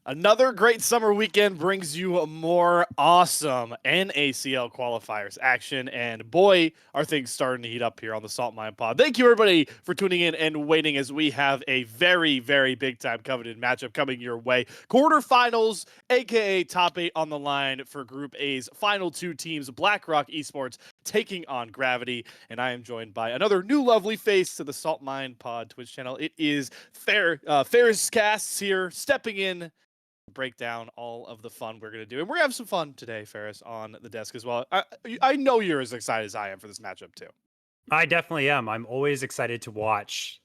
Another great summer weekend brings you more awesome NACL qualifiers action, and boy, are things starting to heat up here on the Salt Mine Pod. Thank you, everybody, for tuning in and waiting as we have a very, very big-time coveted matchup coming your way. Quarterfinals, aka Top 8 on the line for Group A's final two teams, BlackRock Esports taking on Gravity, and I am joined by another new lovely face to the Salt Mine Pod Twitch channel. It is Ferris Casts here, stepping in break down all of the fun we're going to do. And we're going to have some fun today, Ferris, on the desk as well. I know you're as excited as I am for this matchup, too. I definitely am. I'm always excited to watch,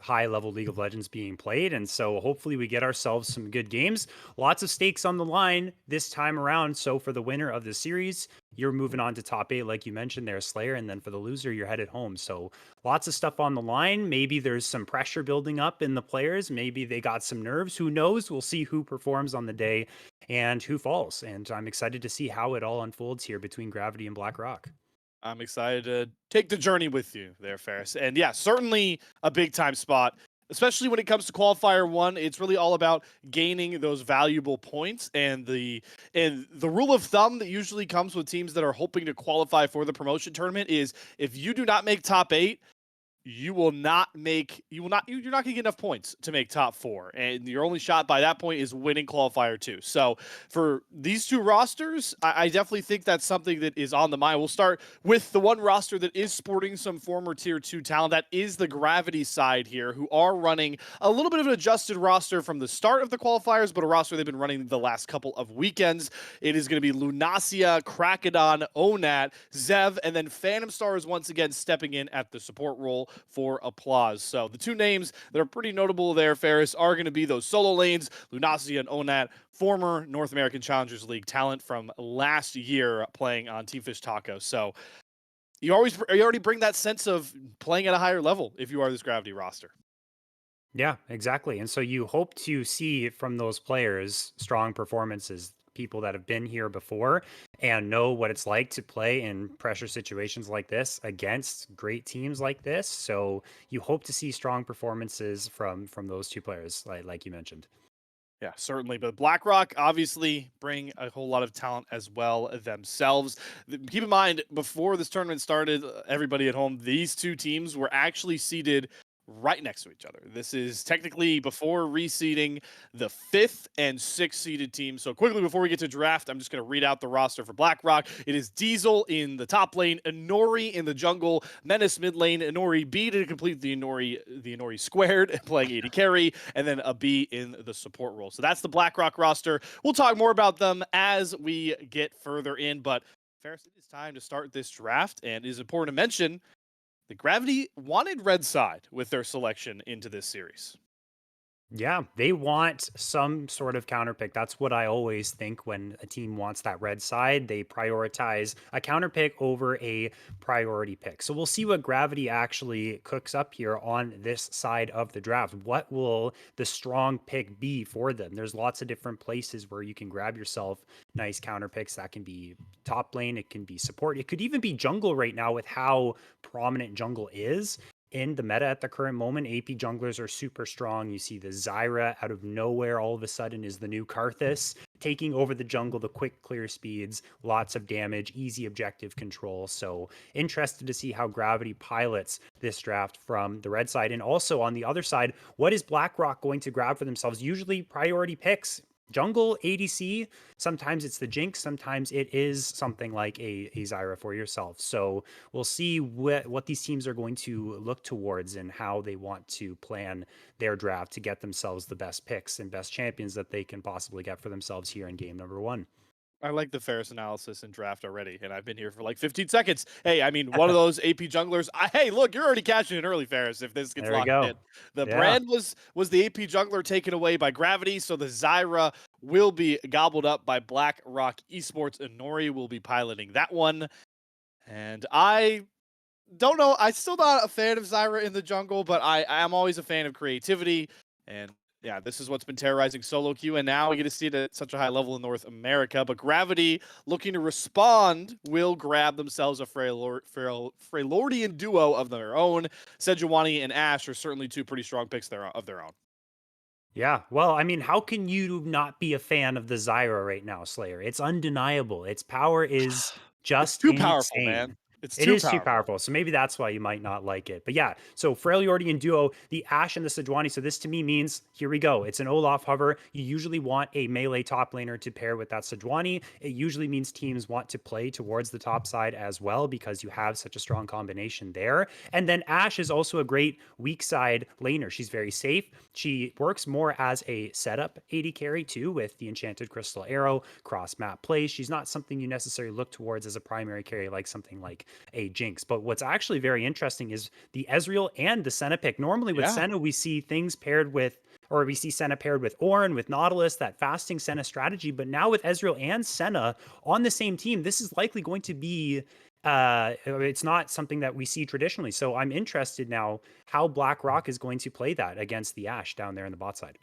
high level League of Legends being played. And so hopefully we get ourselves some good games. Lots of stakes on the line this time around. So for the winner of the series, you're moving on to top 8, like you mentioned there, Slayer. And then for the loser, you're headed home. So lots of stuff on the line. Maybe there's some pressure building up in the players. Maybe they got some nerves. Who knows? We'll see who performs on the day and who falls. And I'm excited to see how it all unfolds here between Gravity and BlackRock. I'm excited to take the journey with you there, Ferris. And yeah, certainly a big time spot. especially when it comes to qualifier one. It's really all about gaining those valuable points, and the rule of thumb that usually comes with teams that are hoping to qualify for the promotion tournament is if you do not make top 8, you're not going to get enough points to make top 4, and your only shot by that point is winning qualifier 2. So for these two rosters, I definitely think that's something that is on the mind. We'll start with the one roster that is sporting some former tier 2 talent. That is the Gravity side here, who are running a little bit of an adjusted roster from the start of the qualifiers, but a roster they've been running the last couple of weekends. It is going to be Lunacia, Krakodon, Onat, Zev, and then Phantom Star is once again stepping in at the support role for Applause. So the two names that are pretty notable there, Ferris, are going to be those solo lanes, Lunacia and Onat, former North American Challengers League talent from last year playing on Team Fish Taco. So you already bring that sense of playing at a higher level if you are this Gravity roster. Yeah, exactly. And so you hope to see from those players strong performances, people that have been here before and know what it's like to play in pressure situations like this against great teams like this. So you hope to see strong performances from those two players, like you mentioned. Yeah, certainly. But BlackRock obviously bring a whole lot of talent as well themselves. Keep in mind, before this tournament started, everybody at home, these two teams were actually seated right next to each other. This is technically before reseeding the 5th and 6th seeded team. So quickly before we get to draft, I'm just going to read out the roster for BlackRock. It is Diesel in the top lane, Inori in the jungle, Menace mid lane, Inori B to complete the Inori squared, playing AD carry, and then a B in the support role. So that's the BlackRock roster. We'll talk more about them as we get further in, but Ferris, it is time to start this draft, and it is important to mention the Gravity wanted red side with their selection into this series. Yeah, they want some sort of counter pick. That's what I always think when a team wants that red side. They prioritize a counter pick over a priority pick. So we'll see what Gravity actually cooks up here on this side of the draft. What will the strong pick be for them? There's lots of different places where you can grab yourself nice counter picks. That can be top lane, it can be support, it could even be jungle right now with how prominent jungle is in the meta at the current moment. AP junglers are super strong. You see the Zyra out of nowhere all of a sudden is the new Karthus, taking over the jungle, the quick clear speeds, lots of damage, easy objective control. So interested to see how Gravity pilots this draft from the red side. And also on the other side, what is BlackRock going to grab for themselves? Usually priority picks. Jungle ADC, sometimes it's the Jinx, sometimes it is something like a Zyra for yourself. So we'll see what these teams are going to look towards and how they want to plan their draft to get themselves the best picks and best champions that they can possibly get for themselves here in game number 1. I like the Ferris analysis and draft already, and I've been here for like 15 seconds. Hey, I mean, one of those AP junglers. Hey, look, you're already cashing in early, Ferris. If this gets There we locked go. in, the Yeah. brand was the AP jungler taken away by Gravity, so the Zyra will be gobbled up by BlackRock Esports. And Nori will be piloting that one. And I don't know. I'm still not a fan of Zyra in the jungle, but I am always a fan of creativity. And yeah, this is what's been terrorizing solo queue, and now we get to see it at such a high level in North America. But Gravity, looking to respond, will grab themselves a Freylordian duo of their own. Sejuani and Ashe are certainly two pretty strong picks of their own. Yeah. Well, I mean, how can you not be a fan of the Zyra right now, Slayer? It's undeniable. Its power is It's just too powerful, man. insane. It's It too is too powerful. powerful. So maybe that's why you might not like it. But yeah, so Frail Yordian duo, the Ashe and the Sejuani. So this to me means, here we go. It's an Olaf hover. You usually want a melee top laner to pair with that Sejuani. It usually means teams want to play towards the top side as well because you have such a strong combination there. And then Ashe is also a great weak side laner. She's very safe. She works more as a setup AD carry too with the Enchanted Crystal Arrow, cross map plays. She's not something you necessarily look towards as a primary carry like something like a Jinx. But what's actually very interesting is the Ezreal and the Senna pick. Normally with Yeah. Senna, we see things paired with, or we see Senna paired with Ornn, with Nautilus, that fasting Senna strategy. But now with Ezreal and Senna on the same team, this is likely going to be it's not something that we see traditionally. So I'm interested now how BlackRock is going to play that against the Ashe down there in the bot side.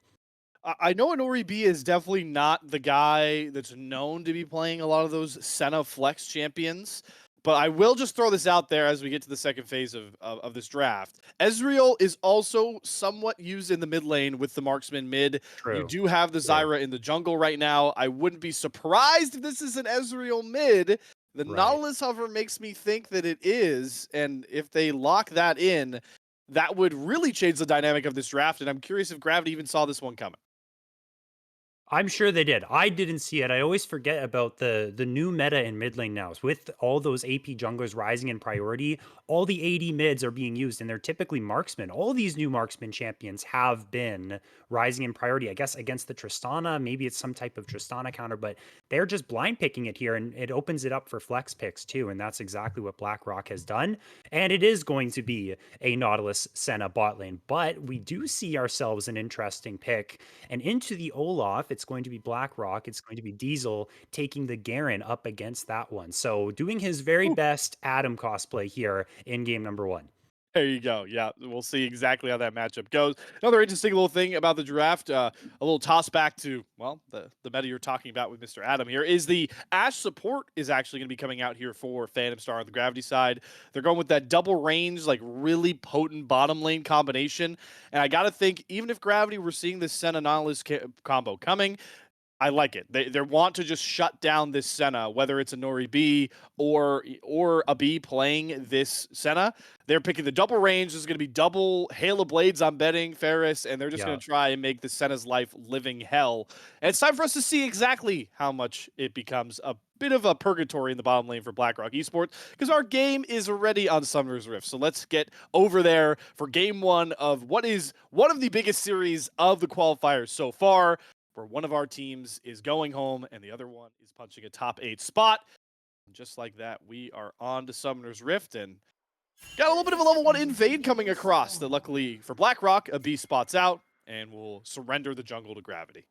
I know Inori B is definitely not the guy that's known to be playing a lot of those Senna flex champions, But I will just throw this out there as we get to the second phase of this draft. Ezreal is also somewhat used in the mid lane with the marksman mid. You True. do have the True. Zyra in the jungle right now. I wouldn't be surprised if this is an Ezreal mid. The Right. Nautilus, however, makes me think that it is. And if they lock that in, that would really change the dynamic of this draft. And I'm curious if Gravity even saw this one coming. I'm sure they did. I didn't see it. I always forget about the new meta in mid lane now. With all those AP junglers rising in priority, all the AD mids are being used, and they're typically marksmen. All these new marksman champions have been rising in priority. I guess against the Tristana, maybe it's some type of Tristana counter, but they're just blind picking it here, and it opens it up for flex picks too. And that's exactly what BlackRock has done. And it is going to be a Nautilus Senna bot lane, but we do see ourselves an interesting pick. And into the Olaf, it's going to be BlackRock, it's going to be Diesel taking the Garen up against that one. So doing his very best Adam cosplay here in game number 1. There you go. Yeah, we'll see exactly how that matchup goes. Another interesting little thing about the draft, a little toss back to, well, the meta you're talking about with Mr. Adam here, is the Ashe support is actually going to be coming out here for Phantom Star on the Gravity side. They're going with that double range, like really potent bottom lane combination. And I got to think, even if Gravity were seeing this Senna Nautilus combo coming, I like it. They want to just shut down this Senna, whether it's a Nori B or a B playing this Senna. They're picking the double range. There's going to be double Hail of Blades, I'm betting, Ferris, and they're just going Yeah. to try and make the Senna's life living hell. And it's time for us to see exactly how much it becomes a bit of a purgatory in the bottom lane for BlackRock Esports, because our game is already on Summoner's Rift. So let's get over there for game 1 of what is one of the biggest series of the qualifiers so far, where one of our teams is going home and the other one is punching a top 8 spot. And just like that, we are on to Summoner's Rift and got a little bit of a level 1 invade coming across that luckily for BlackRock, a B spots out and will surrender the jungle to Gravity.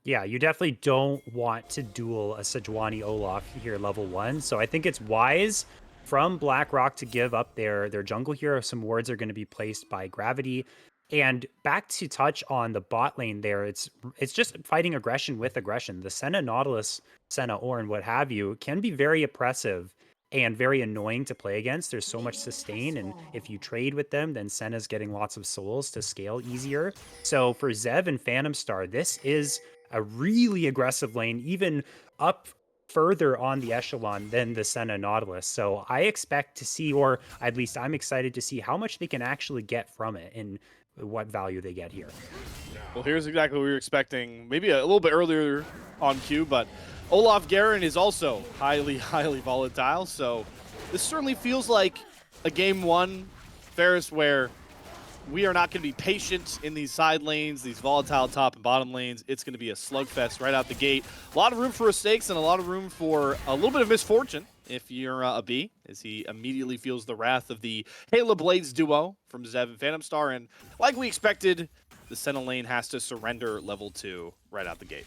Yeah, you definitely don't want to duel a Sejuani Olaf here level 1. So I think it's wise from BlackRock to give up their jungle here. Some wards are going to be placed by Gravity. And back to touch on the bot lane there, it's just fighting aggression with aggression. The Senna Nautilus, Senna Ornn, what have you, can be very oppressive and very annoying to play against. There's so much sustain, and if you trade with them, then Senna's getting lots of souls to scale easier. So for Zev and Phantom Star, this is a really aggressive lane, even up further on the echelon than the Senna Nautilus. So I expect to see, or at least I'm excited to see how much they can actually get from it and what value they get here. Well, here's exactly what we were expecting, maybe a little bit earlier on cue, but Olaf Garen is also highly, highly volatile. So this certainly feels like a game 1, Ferris, where we are not going to be patient in these side lanes, these volatile top and bottom lanes. It's going to be a slugfest right out the gate. A lot of room for mistakes and a lot of room for a little bit of misfortune if you're a B, as he immediately feels the wrath of the Hail of Blades duo from Zev and Phantom Star. And like we expected, the Senna lane has to surrender level 2 right out the gate.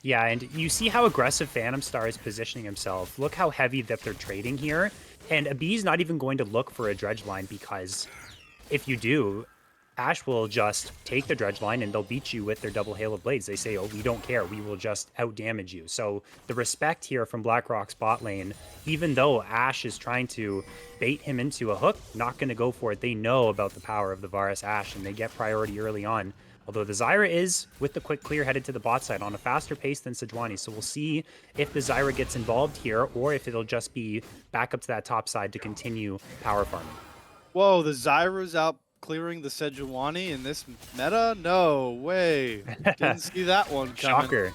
Yeah, and you see how aggressive Phantom Star is positioning himself. Look how heavy that they're trading here. And a B's not even going to look for a dredge line, because if you do, Ashe will just take the dredge line and they'll beat you with their double Hail of Blades. They say, oh, we don't care. We will just out-damage you. So the respect here from BlackRock's bot lane, even though Ashe is trying to bait him into a hook, not going to go for it. They know about the power of the Varus Ashe, and they get priority early on. Although the Zyra is, with the quick clear, headed to the bot side on a faster pace than Sejuani. So we'll see if the Zyra gets involved here, or if it'll just be back up to that top side to continue power farming. Whoa, the Zyra's out clearing the Sejuani in this meta? No way. Didn't see that one coming. Shocker.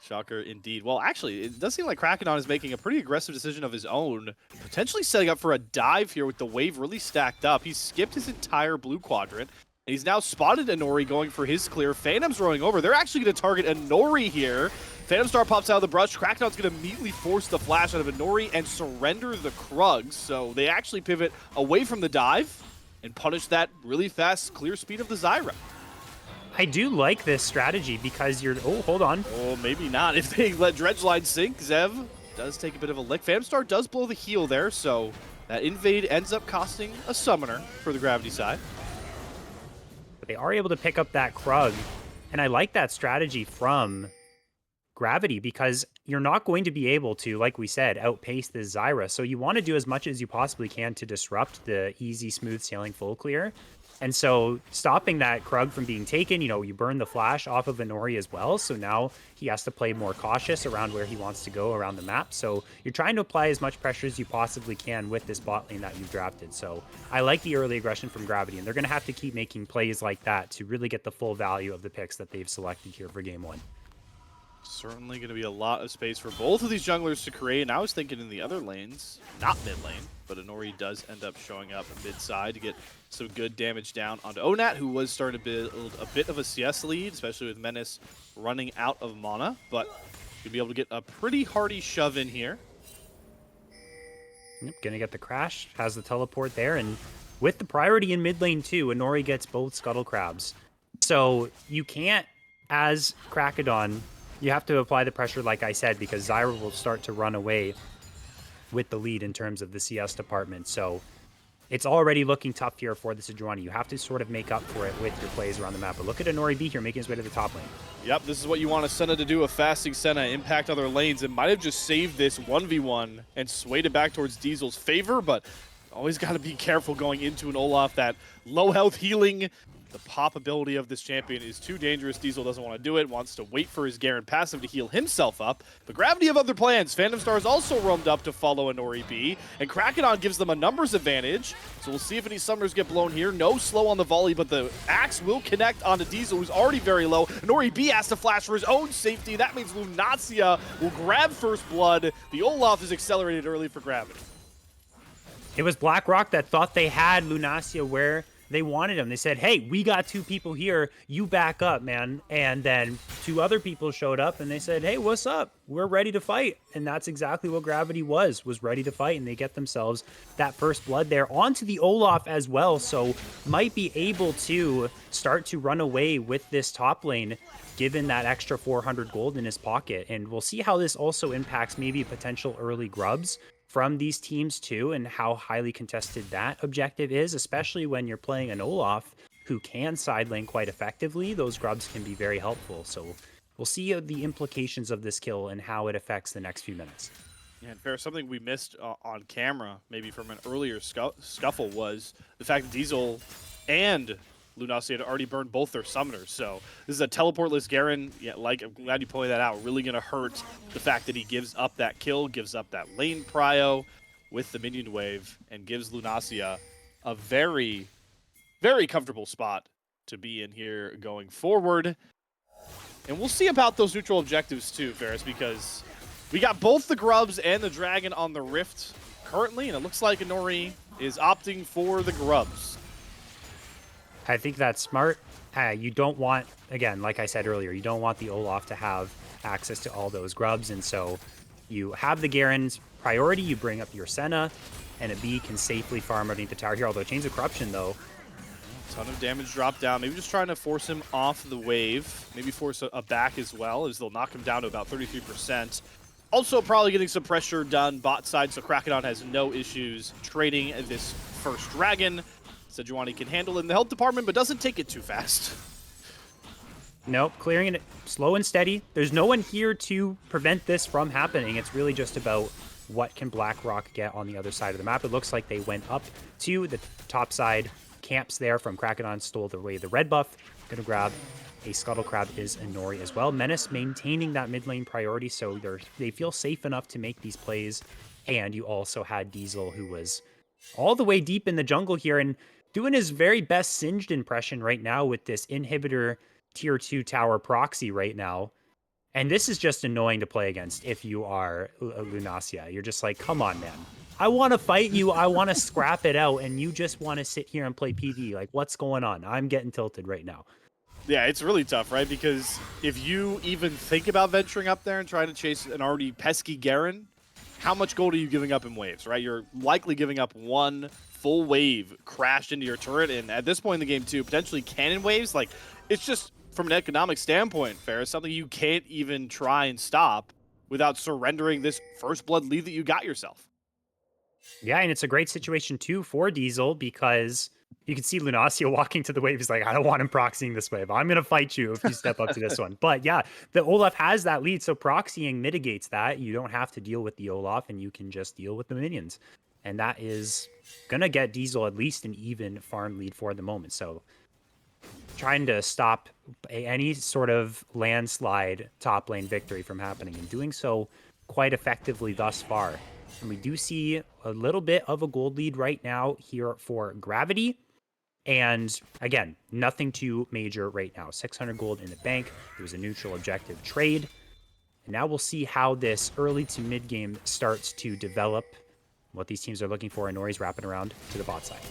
Shocker indeed. Well, actually, it does seem like Krakenon is making a pretty aggressive decision of his own, potentially setting up for a dive here with the wave really stacked up. He's skipped his entire blue quadrant, and he's now spotted Anori going for his clear. Phantom's rolling over. They're actually going to target Anori here. Phantom Star pops out of the brush. Krakenon's going to immediately force the flash out of Anori and surrender the Krugs. So they actually pivot away from the dive and punish that really fast clear speed of the Zyra. I do like this strategy because you're... Oh, hold on. Oh, maybe not. If they let Dredgeline sink, Zev does take a bit of a lick. Phantom Star does blow the heal there, so that invade ends up costing a summoner for the Gravity side. But they are able to pick up that Krug, and I like that strategy from Gravity because you're not going to be able to, like we said, outpace this Zyra. So you want to do as much as you possibly can to disrupt the easy, smooth sailing full clear. And so stopping that Krug from being taken, you burn the flash off of Inori as well. So now he has to play more cautious around where he wants to go around the map. So you're trying to apply as much pressure as you possibly can with this bot lane that you've drafted. So I like the early aggression from Gravity, and they're going to have to keep making plays like that to really get the full value of the picks that they've selected here for game 1. Certainly going to be a lot of space for both of these junglers to create. And I was thinking in the other lanes, not mid lane, but Inori does end up showing up mid side to get some good damage down onto Onat, who was starting to build a bit of a CS lead, especially with Menace running out of mana. But you'll be able to get a pretty hearty shove in here. Yep, gonna get the crash, has the teleport there, and with the priority in mid lane too, Inori gets both Scuttle Crabs. So you can't, as Krakadon, you have to apply the pressure, like I said, because Zyra will start to run away with the lead in terms of the CS department. So it's already looking tough here for the Sejuani. You have to sort of make up for it with your plays around the map. But look at Inori B here making his way to the top lane. Yep, this is what you want a Senna to do, a fasting Senna, impact other lanes. It might have just saved this 1v1 and swayed it back towards Diesel's favor, but always got to be careful going into an Olaf. That low health healing, the pop ability of this champion is too dangerous. Diesel doesn't want to do it, wants to wait for his Garen passive to heal himself up. But Gravity have other plans. Phantom Stars also roamed up to follow Inori B, and Krakadon gives them a numbers advantage. So we'll see if any summoners get blown here. No slow on the volley, but the axe will connect onto Diesel, who's already very low. Inori B has to flash for his own safety. That means Lunacia will grab first blood. The Olaf is accelerated early for Gravity. It was BlackRock that thought they had Lunacia where they wanted him. They said, hey, we got 2 people here. You back up, man. And then 2 other people showed up and they said, hey, what's up? We're ready to fight. And that's exactly what Gravity was ready to fight. And they get themselves that first blood there onto the Olaf as well. So might be able to start to run away with this top lane, given that extra 400 gold in his pocket. And we'll see how this also impacts maybe potential early grubs from these teams too, and how highly contested that objective is, especially when you're playing an Olaf who can side lane quite effectively. Those grubs can be very helpful. So we'll see the implications of this kill and how it affects the next few minutes. Yeah, and fair, something we missed on camera, maybe from an earlier scuffle, was the fact that Diesel and Lunacia had already burned both their summoners. So this is a teleportless Garen. Yeah, I'm glad you pointed that out. Really going to hurt the fact that he gives up that kill, gives up that lane prio with the minion wave, and gives Lunacia a very, very comfortable spot to be in here going forward. And we'll see about those neutral objectives too, Ferris, because we got both the Grubs and the Dragon on the Rift currently, and it looks like Inori is opting for the Grubs. I think that's smart. You don't want, again, like I said earlier, you don't want the Olaf to have access to all those grubs. And so you have the Garen's priority, you bring up your Senna, and a B can safely farm underneath the tower here. Although Chains of Corruption, though. Ton of damage drop down. Maybe just trying to force him off the wave. Maybe force a back as well, as they'll knock him down to about 33%. Also probably getting some pressure done bot side, so Krakadon has no issues trading this first Dragon. Sejuani can handle it in the health department, but doesn't take it too fast. Nope, clearing it slow and steady. There's no one here to prevent this from happening. It's really just about what can BlackRock get on the other side of the map. It looks like they went up to the top side camps there from Krakadon, stole away the red buff. Gonna grab a Scuttle Crab is Inori as well. Menace maintaining that mid lane priority, so they feel safe enough to make these plays. And you also had Diesel, who was all the way deep in the jungle here and doing his very best Singed impression right now with this inhibitor tier 2 tower proxy right now. And this is just annoying to play against if you are Lunacia. You're just like, come on, man. I want to fight you. I want to scrap it out. And you just want to sit here and play PvE. Like, what's going on? I'm getting tilted right now. Yeah, it's really tough, right? Because if you even think about venturing up there and trying to chase an already pesky Garen, how much gold are you giving up in waves, right? You're likely giving up one full wave crashed into your turret, and at this point in the game too, potentially cannon waves. Like, it's just, from an economic standpoint, Ferris, something you can't even try and stop without surrendering this first blood lead that you got yourself. Yeah, and it's a great situation too for Diesel because You can see Lunacia walking to the wave. He's like, I don't want him proxying this wave. I'm going to fight you if you step up to this one. But yeah, the Olaf has that lead. So proxying mitigates that. You don't have to deal with the Olaf and you can just deal with the minions. And that is going to get Diesel at least an even farm lead for the moment. So trying to stop any sort of landslide top lane victory from happening and doing so quite effectively thus far. And we do see a little bit of a gold lead right now here for Gravity. And again, nothing too major right now. 600 gold in the bank. It was a neutral objective trade. And now we'll see how this early to mid game starts to develop. What these teams are looking for. And Nori's wrapping around to the bot side.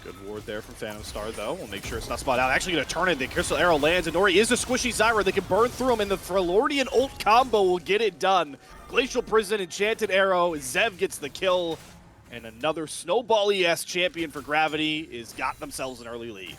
Good ward there from Phantom Star, though. We'll make sure it's not spot out. Actually going to turn it. The Crystal Arrow lands, and Nori is a squishy Zyra. They can burn through him, and the Frelordian ult combo will get it done. Glacial Prison, Enchanted Arrow. Zev gets the kill. And another Snowball ES champion for Gravity is got themselves an early lead.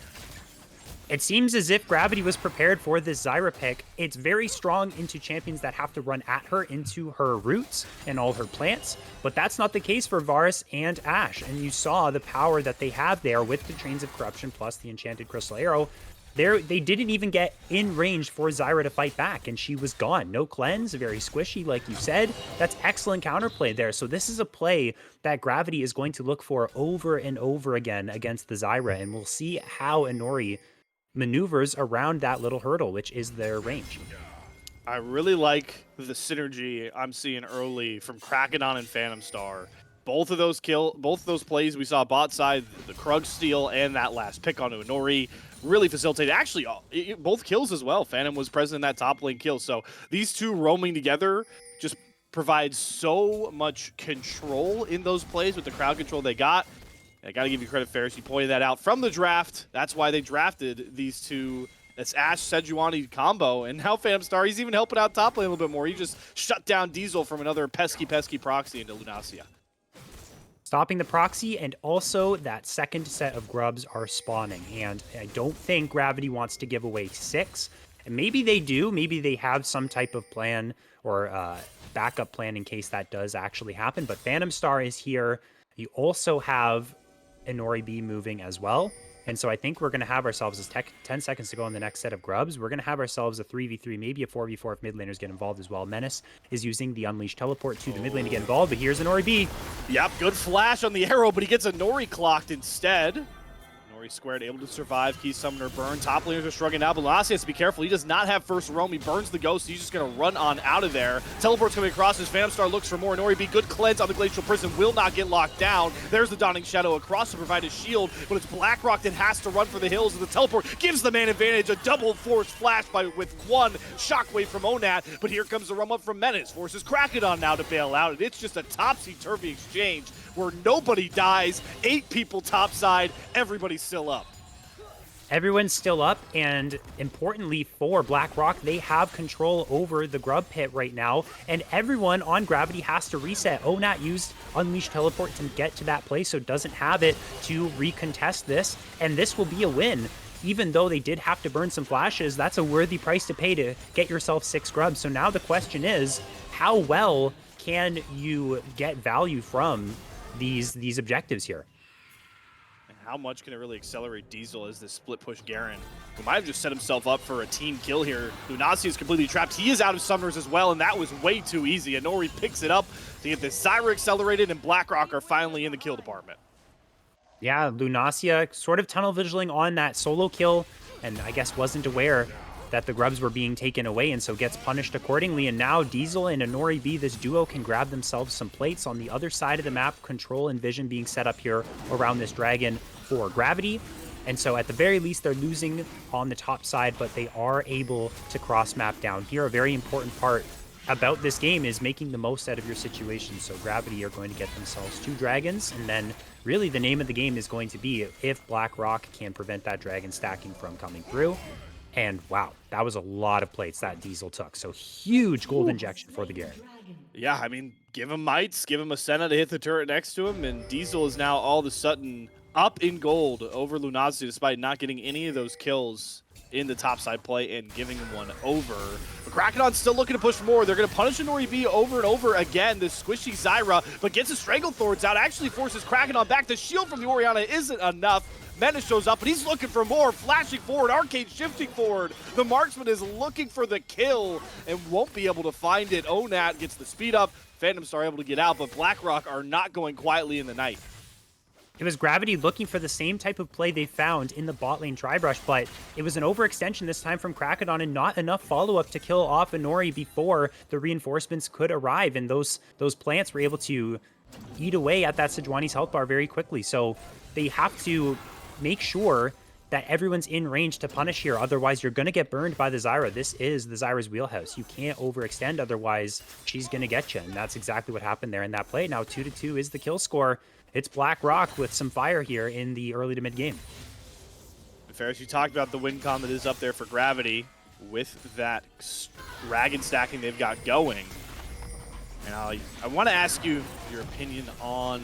It seems as if Gravity was prepared for this Zyra pick. It's very strong into champions that have to run at her, into her roots and all her plants, but that's not the case for Varus and Ashe. And you saw the power that they have there with the Trains of Corruption plus the Enchanted Crystal Arrow. They didn't even get in range for Zyra to fight back, and she was gone. No cleanse, very squishy, like you said. That's excellent counterplay there. So this is a play that Gravity is going to look for over and over again against the Zyra, and we'll see how Inori maneuvers around that little hurdle, which is their range. I really like the synergy I'm seeing early from Krakedon and Phantom Star. Both of those plays we saw bot side, the Krug steal and that last pick onto Inori really facilitated. Actually, both kills as well. Phantom was present in that top lane kill. So these two roaming together just provides so much control in those plays with the crowd control they got. I got to give you credit, Ferris. You pointed that out from the draft. That's why they drafted these two. That's Ashe Sejuani combo. And now Phantom Star, he's even helping out top lane a little bit more. He just shut down Diesel from another pesky proxy into Lunacia. Stopping the proxy, and also that second set of grubs are spawning. And I don't think Gravity wants to give away 6. And maybe they do. Maybe they have some type of plan or backup plan in case that does actually happen. But Phantom Star is here. You also have Inori B moving as well. And so I think we're going to have ourselves, as 10 seconds to go on the next set of grubs, we're going to have ourselves a 3v3, maybe a 4v4 if mid laners get involved as well. Menace is using the Unleashed Teleport to the mid lane to get involved, but here's Inori B. Yep, good flash on the arrow, but he gets Inori clocked instead. Inori squared, able to survive. Key Summoner burn. Top laners are struggling now, but Lunacia has to be careful. He does not have first roam. He burns the ghost. He's just going to run on out of there. Teleport's coming across. His Phantom Star looks for more. Inori B, good cleanse on the Glacial Prison. Will not get locked down. There's the Dawning Shadow across to provide a shield, but it's Blackrock that has to run for the hills, and the Teleport gives the man advantage. A double force flash with one shockwave from Onat, but here comes the roam up from Menace. Forces Krakedon now to bail out, and it's just a topsy-turvy exchange where nobody dies. 8 people topside. Everybody's still up. Everyone's still up, and importantly for BlackRock, they have control over the grub pit right now, and everyone on Gravity has to reset. Onat used Unleashed Teleport to get to that place, so doesn't have it to recontest this, and this will be a win. Even though they did have to burn some flashes, that's a worthy price to pay to get yourself 6 grubs. So now the question is, how well can you get value from these objectives here? How much can it really accelerate Diesel as this split push Garen, who might have just set himself up for a team kill here. Lunacia is completely trapped. He is out of summoners as well, and that was way too easy. Inori picks it up to get this Zyra accelerated, and BlackRock are finally in the kill department. Yeah, Lunacia sort of tunnel vigiling on that solo kill, and I guess wasn't aware that the grubs were being taken away, and so gets punished accordingly. And now Diesel and Inori B, this duo, can grab themselves some plates on the other side of the map. Control and vision being set up here around this dragon for Gravity. And so at the very least, they're losing on the top side, but they are able to cross map down here. A very important part about this game is making the most out of your situation. So Gravity are going to get themselves 2 dragons, and then really the name of the game is going to be if BlackRock can prevent that dragon stacking from coming through. And wow, that was a lot of plates that Diesel took. So huge gold injection for the Garen. Yeah, I mean, give him mites, give him a Senna to hit the turret next to him, and Diesel is now all of a sudden up in gold over Lunacia despite not getting any of those kills in the topside play and giving him one over. But Krakenon's still looking to push more. They're going to punish Nori B over and over again. This squishy Zyra, but gets his Stranglethorns out, actually forces Krakenon back. The shield from the Orianna isn't enough. Menace shows up, and he's looking for more, flashing forward, Arcade shifting forward. The marksman is looking for the kill and won't be able to find it. Onat gets the speed up. Phantom Star able to get out, but BlackRock are not going quietly in the night. It was Gravity looking for the same type of play they found in the bot lane Tribrush, but it was an overextension this time from Krakenon and not enough follow-up to kill off Inori before the reinforcements could arrive, and those plants were able to eat away at that Sejuani's health bar very quickly. So they have to make sure that everyone's in range to punish here, otherwise you're going to get burned by the Zyra. This is the Zyra's wheelhouse. You can't overextend, otherwise she's going to get you, and that's exactly what happened there in that play. Now 2-2 is the kill score. It's BlackRock with some fire here in the early to mid game. Ferris, you talked about the win con that is up there for Gravity with that dragon stacking they've got going. And I want to ask you your opinion on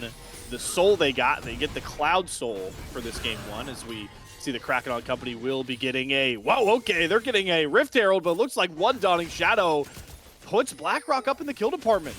the soul they got. They get the Cloud Soul for this game one, as we see the Krakenon company will be getting a, whoa, okay, they're getting a Rift Herald, but it looks like one Dawning Shadow puts BlackRock up in the kill department.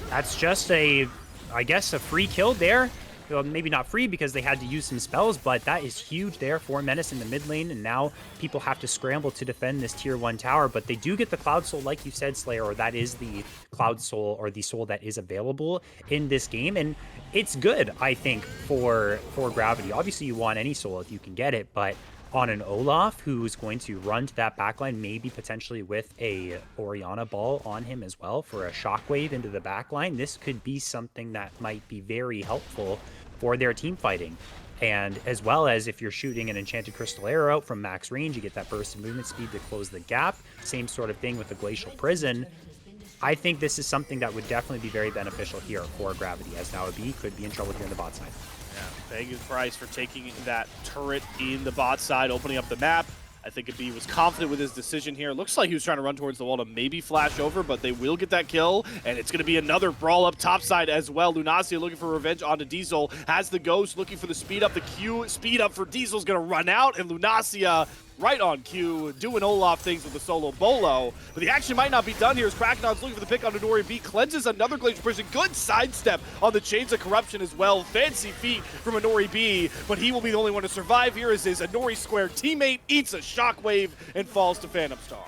That's just I guess a free kill there. Well, maybe not free because they had to use some spells, but that is huge there for Menace in the mid lane, and now people have to scramble to defend this tier 1 tower, but they do get the Cloud Soul, like you said, Slayer, or that is the Cloud Soul, or the soul that is available in this game, and it's good, I think, for Gravity. Obviously, you want any soul if you can get it, but on an Olaf who's going to run to that backline, maybe potentially with a Orianna ball on him as well for a shockwave into the backline, this could be something that might be very helpful for their team fighting. And as well as if you're shooting an Enchanted Crystal Arrow out from max range, you get that burst of movement speed to close the gap. Same sort of thing with the Glacial Prison. I think this is something that would definitely be very beneficial here for Gravity, as now B could be in trouble here in the bot side. Yeah, paying his price for taking that turret in the bot side, opening up the map. I think AB was confident with his decision here. Looks like he was trying to run towards the wall to maybe flash over, but they will get that kill, and it's going to be another brawl up top side as well. Lunacia looking for revenge onto Diesel, has the Ghost looking for the speed up. The Q speed up for Diesel's going to run out, and Lunacia right on cue, doing Olaf things with the solo bolo. But the action might not be done here as Krakenon's looking for the pick on Nori B. Cleanses another Glacial Prison. Good sidestep on the Chains of Corruption as well. Fancy feat from Nori B, but he will be the only one to survive here as his Nori Square teammate eats a shockwave and falls to Phantom Star.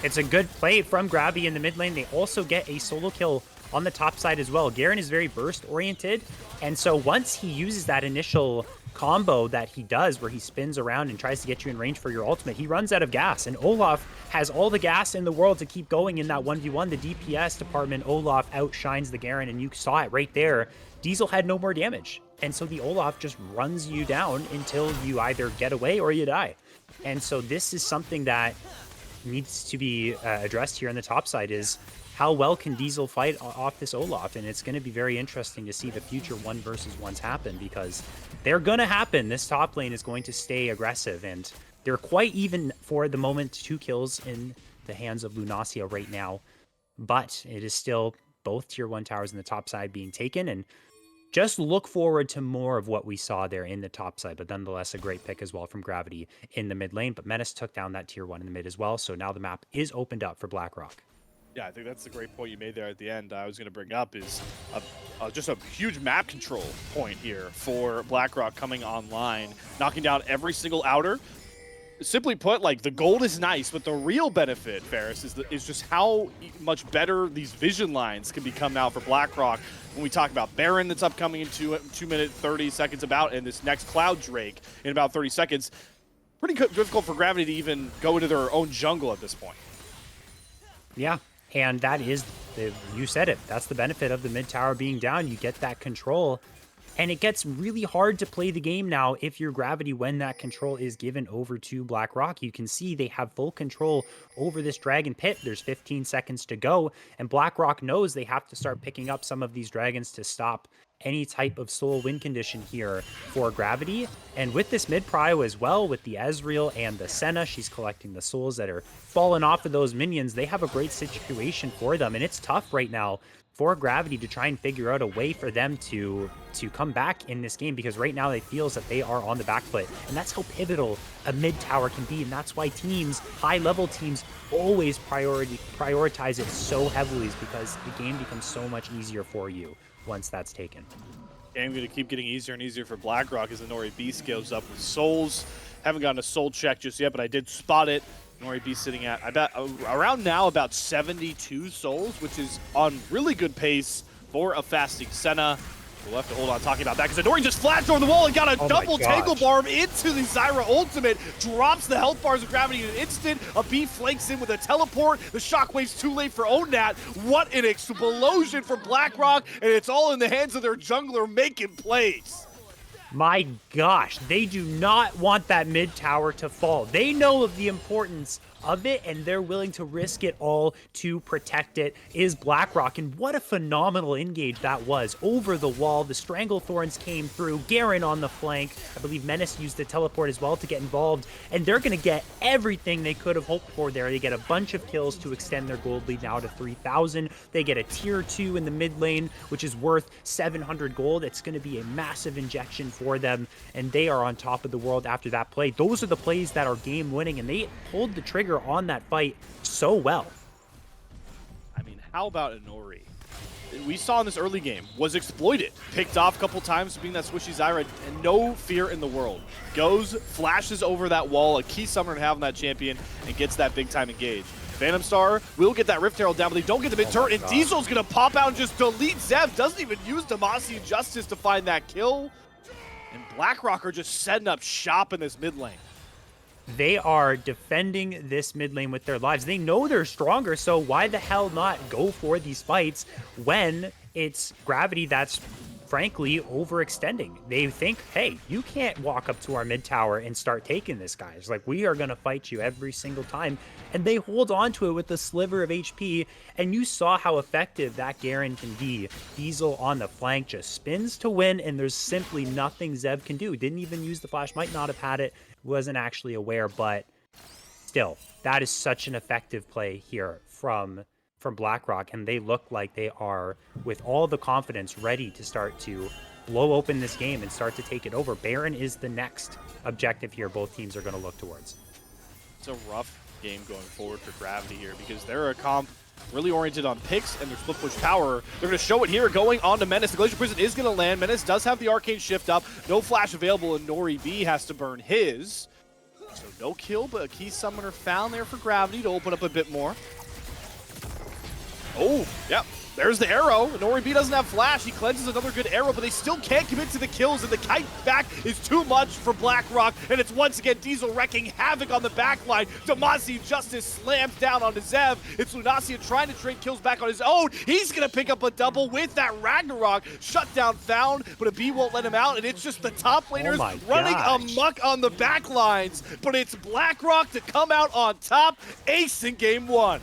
It's a good play from Gravity in the mid lane. They also get a solo kill on the top side as well. Garen is very burst oriented, and so once he uses that initial combo that he does where he spins around and tries to get you in range for your ultimate, he runs out of gas, and Olaf has all the gas in the world to keep going in that 1v1. The DPS department, Olaf outshines the Garen, and you saw it right there. Diesel had no more damage, and so the Olaf just runs you down until you either get away or you die. And so this is something that needs to be addressed here on the top side, is how well can Diesel fight off this Olaf? And it's going to be very interesting to see the future 1 versus 1s happen, because they're going to happen. This top lane is going to stay aggressive, and they're quite even for the moment. 2 kills in the hands of Lunacia right now, but it is still both tier 1 towers in the top side being taken, and just look forward to more of what we saw there in the top side, but nonetheless a great pick as well from Gravity in the mid lane. But Menace took down that tier 1 in the mid as well, so now the map is opened up for BlackRock. Yeah, I think that's a great point you made there at the end. I was going to bring up is just a huge map control point here for BlackRock coming online, knocking down every single outer. Simply put, like, the gold is nice, but the real benefit, Ferris, is just how much better these vision lines can become now for BlackRock. When we talk about Baron that's upcoming in 2 minutes, 30 seconds about, and this next Cloud Drake in about 30 seconds, pretty difficult for Gravity to even go into their own jungle at this point. Yeah. And that is, you said it, that's the benefit of the mid tower being down. You get that control, and it gets really hard to play the game now if you're Gravity when that control is given over to BlackRock. You can see they have full control over this Dragon Pit. There's 15 seconds to go, and BlackRock knows they have to start picking up some of these dragons to stop any type of solo win condition here for Gravity. And with this mid prio as well, with the Ezreal and the Senna, she's collecting the souls that are falling off of those minions. They have a great situation for them, and it's tough right now for Gravity to try and figure out a way for them to come back in this game, because right now they feels that they are on the back foot, and that's how pivotal a mid tower can be, and that's why teams, high level teams, always prioritize it so heavily, is because the game becomes so much easier for you once that's taken. Game going to keep getting easier and easier for BlackRock as the Nori Beast goes up with souls. Haven't gotten a soul check just yet, but I did spot it. Nori Beast sitting at around now about 72 souls, which is on really good pace for a fasting Senna. We'll have to hold on talking about that because Nori just flashed over the wall and got a double Tangle Barb into the Zyra ultimate. Drops the health bars of Gravity in an instant. A B flanks in with a teleport. The shockwave's too late for Onat. What an explosion for BlackRock, and it's all in the hands of their jungler making plays. My gosh, they do not want that mid tower to fall. They know of the importance of it, and they're willing to risk it all to protect it, is BlackRock. And what a phenomenal engage that was. Over the wall, the Stranglethorns came through, Garen on the flank. I believe Menace used the teleport as well to get involved, and they're going to get everything they could have hoped for there. They get a bunch of kills to extend their gold lead now to 3,000. They get a tier 2 in the mid lane, which is worth 700 gold. It's going to be a massive injection for them, and they are on top of the world after that play. Those are the plays that are game winning, and they pulled the trigger on that fight so well. I mean, how about Nori? We saw in this early game, was exploited. Picked off a couple times being that swishy Zyra, and no fear in the world. Goes, flashes over that wall, a key summoner to have on that champion, and gets that big time engage. Phantom Star will get that Rift Herald down, but they don't get the mid turret, and Diesel's gonna pop out and just delete Zev. Doesn't even use Demacia Justice to find that kill. And BlackRock are just setting up shop in this mid lane. They are defending this mid lane with their lives. They know they're stronger, so why the hell not go for these fights when it's Gravity that's frankly overextending? They think, hey, you can't walk up to our mid tower and start taking this, guys. Like, we are going to fight you every single time. And they hold on to it with a sliver of HP, and you saw how effective that Garen can be. Diesel on the flank just spins to win, and there's simply nothing Zev can do. Didn't even use the flash, might not have had it, wasn't actually aware, but still, that is such an effective play here from BlackRock, and they look like they are, with all the confidence, ready to start to blow open this game and start to take it over. Baron is the next objective here both teams are going to look towards. It's a rough game going forward for Gravity here because they're a comp really oriented on picks and their split push power. They're going to show it here going on to Menace. The Glacier Prison is going to land. Menace does have the Arcane Shift up. No flash available, and Nori B has to burn his. So no kill, but a key summoner found there for Gravity to open up a bit more. Oh, yeah. There's the arrow. Nori B doesn't have flash. He cleanses another good arrow, but they still can't commit to the kills, and the kite back is too much for BlackRock, and it's once again Diesel wrecking havoc on the backline. Demacia Justice slams down onto Zev. It's Lunacia trying to trade kills back on his own. He's going to pick up a double with that Ragnarok. Shutdown found, but a B won't let him out, and it's just the top laners running amok on the backlines, but it's BlackRock to come out on top, ace in game one.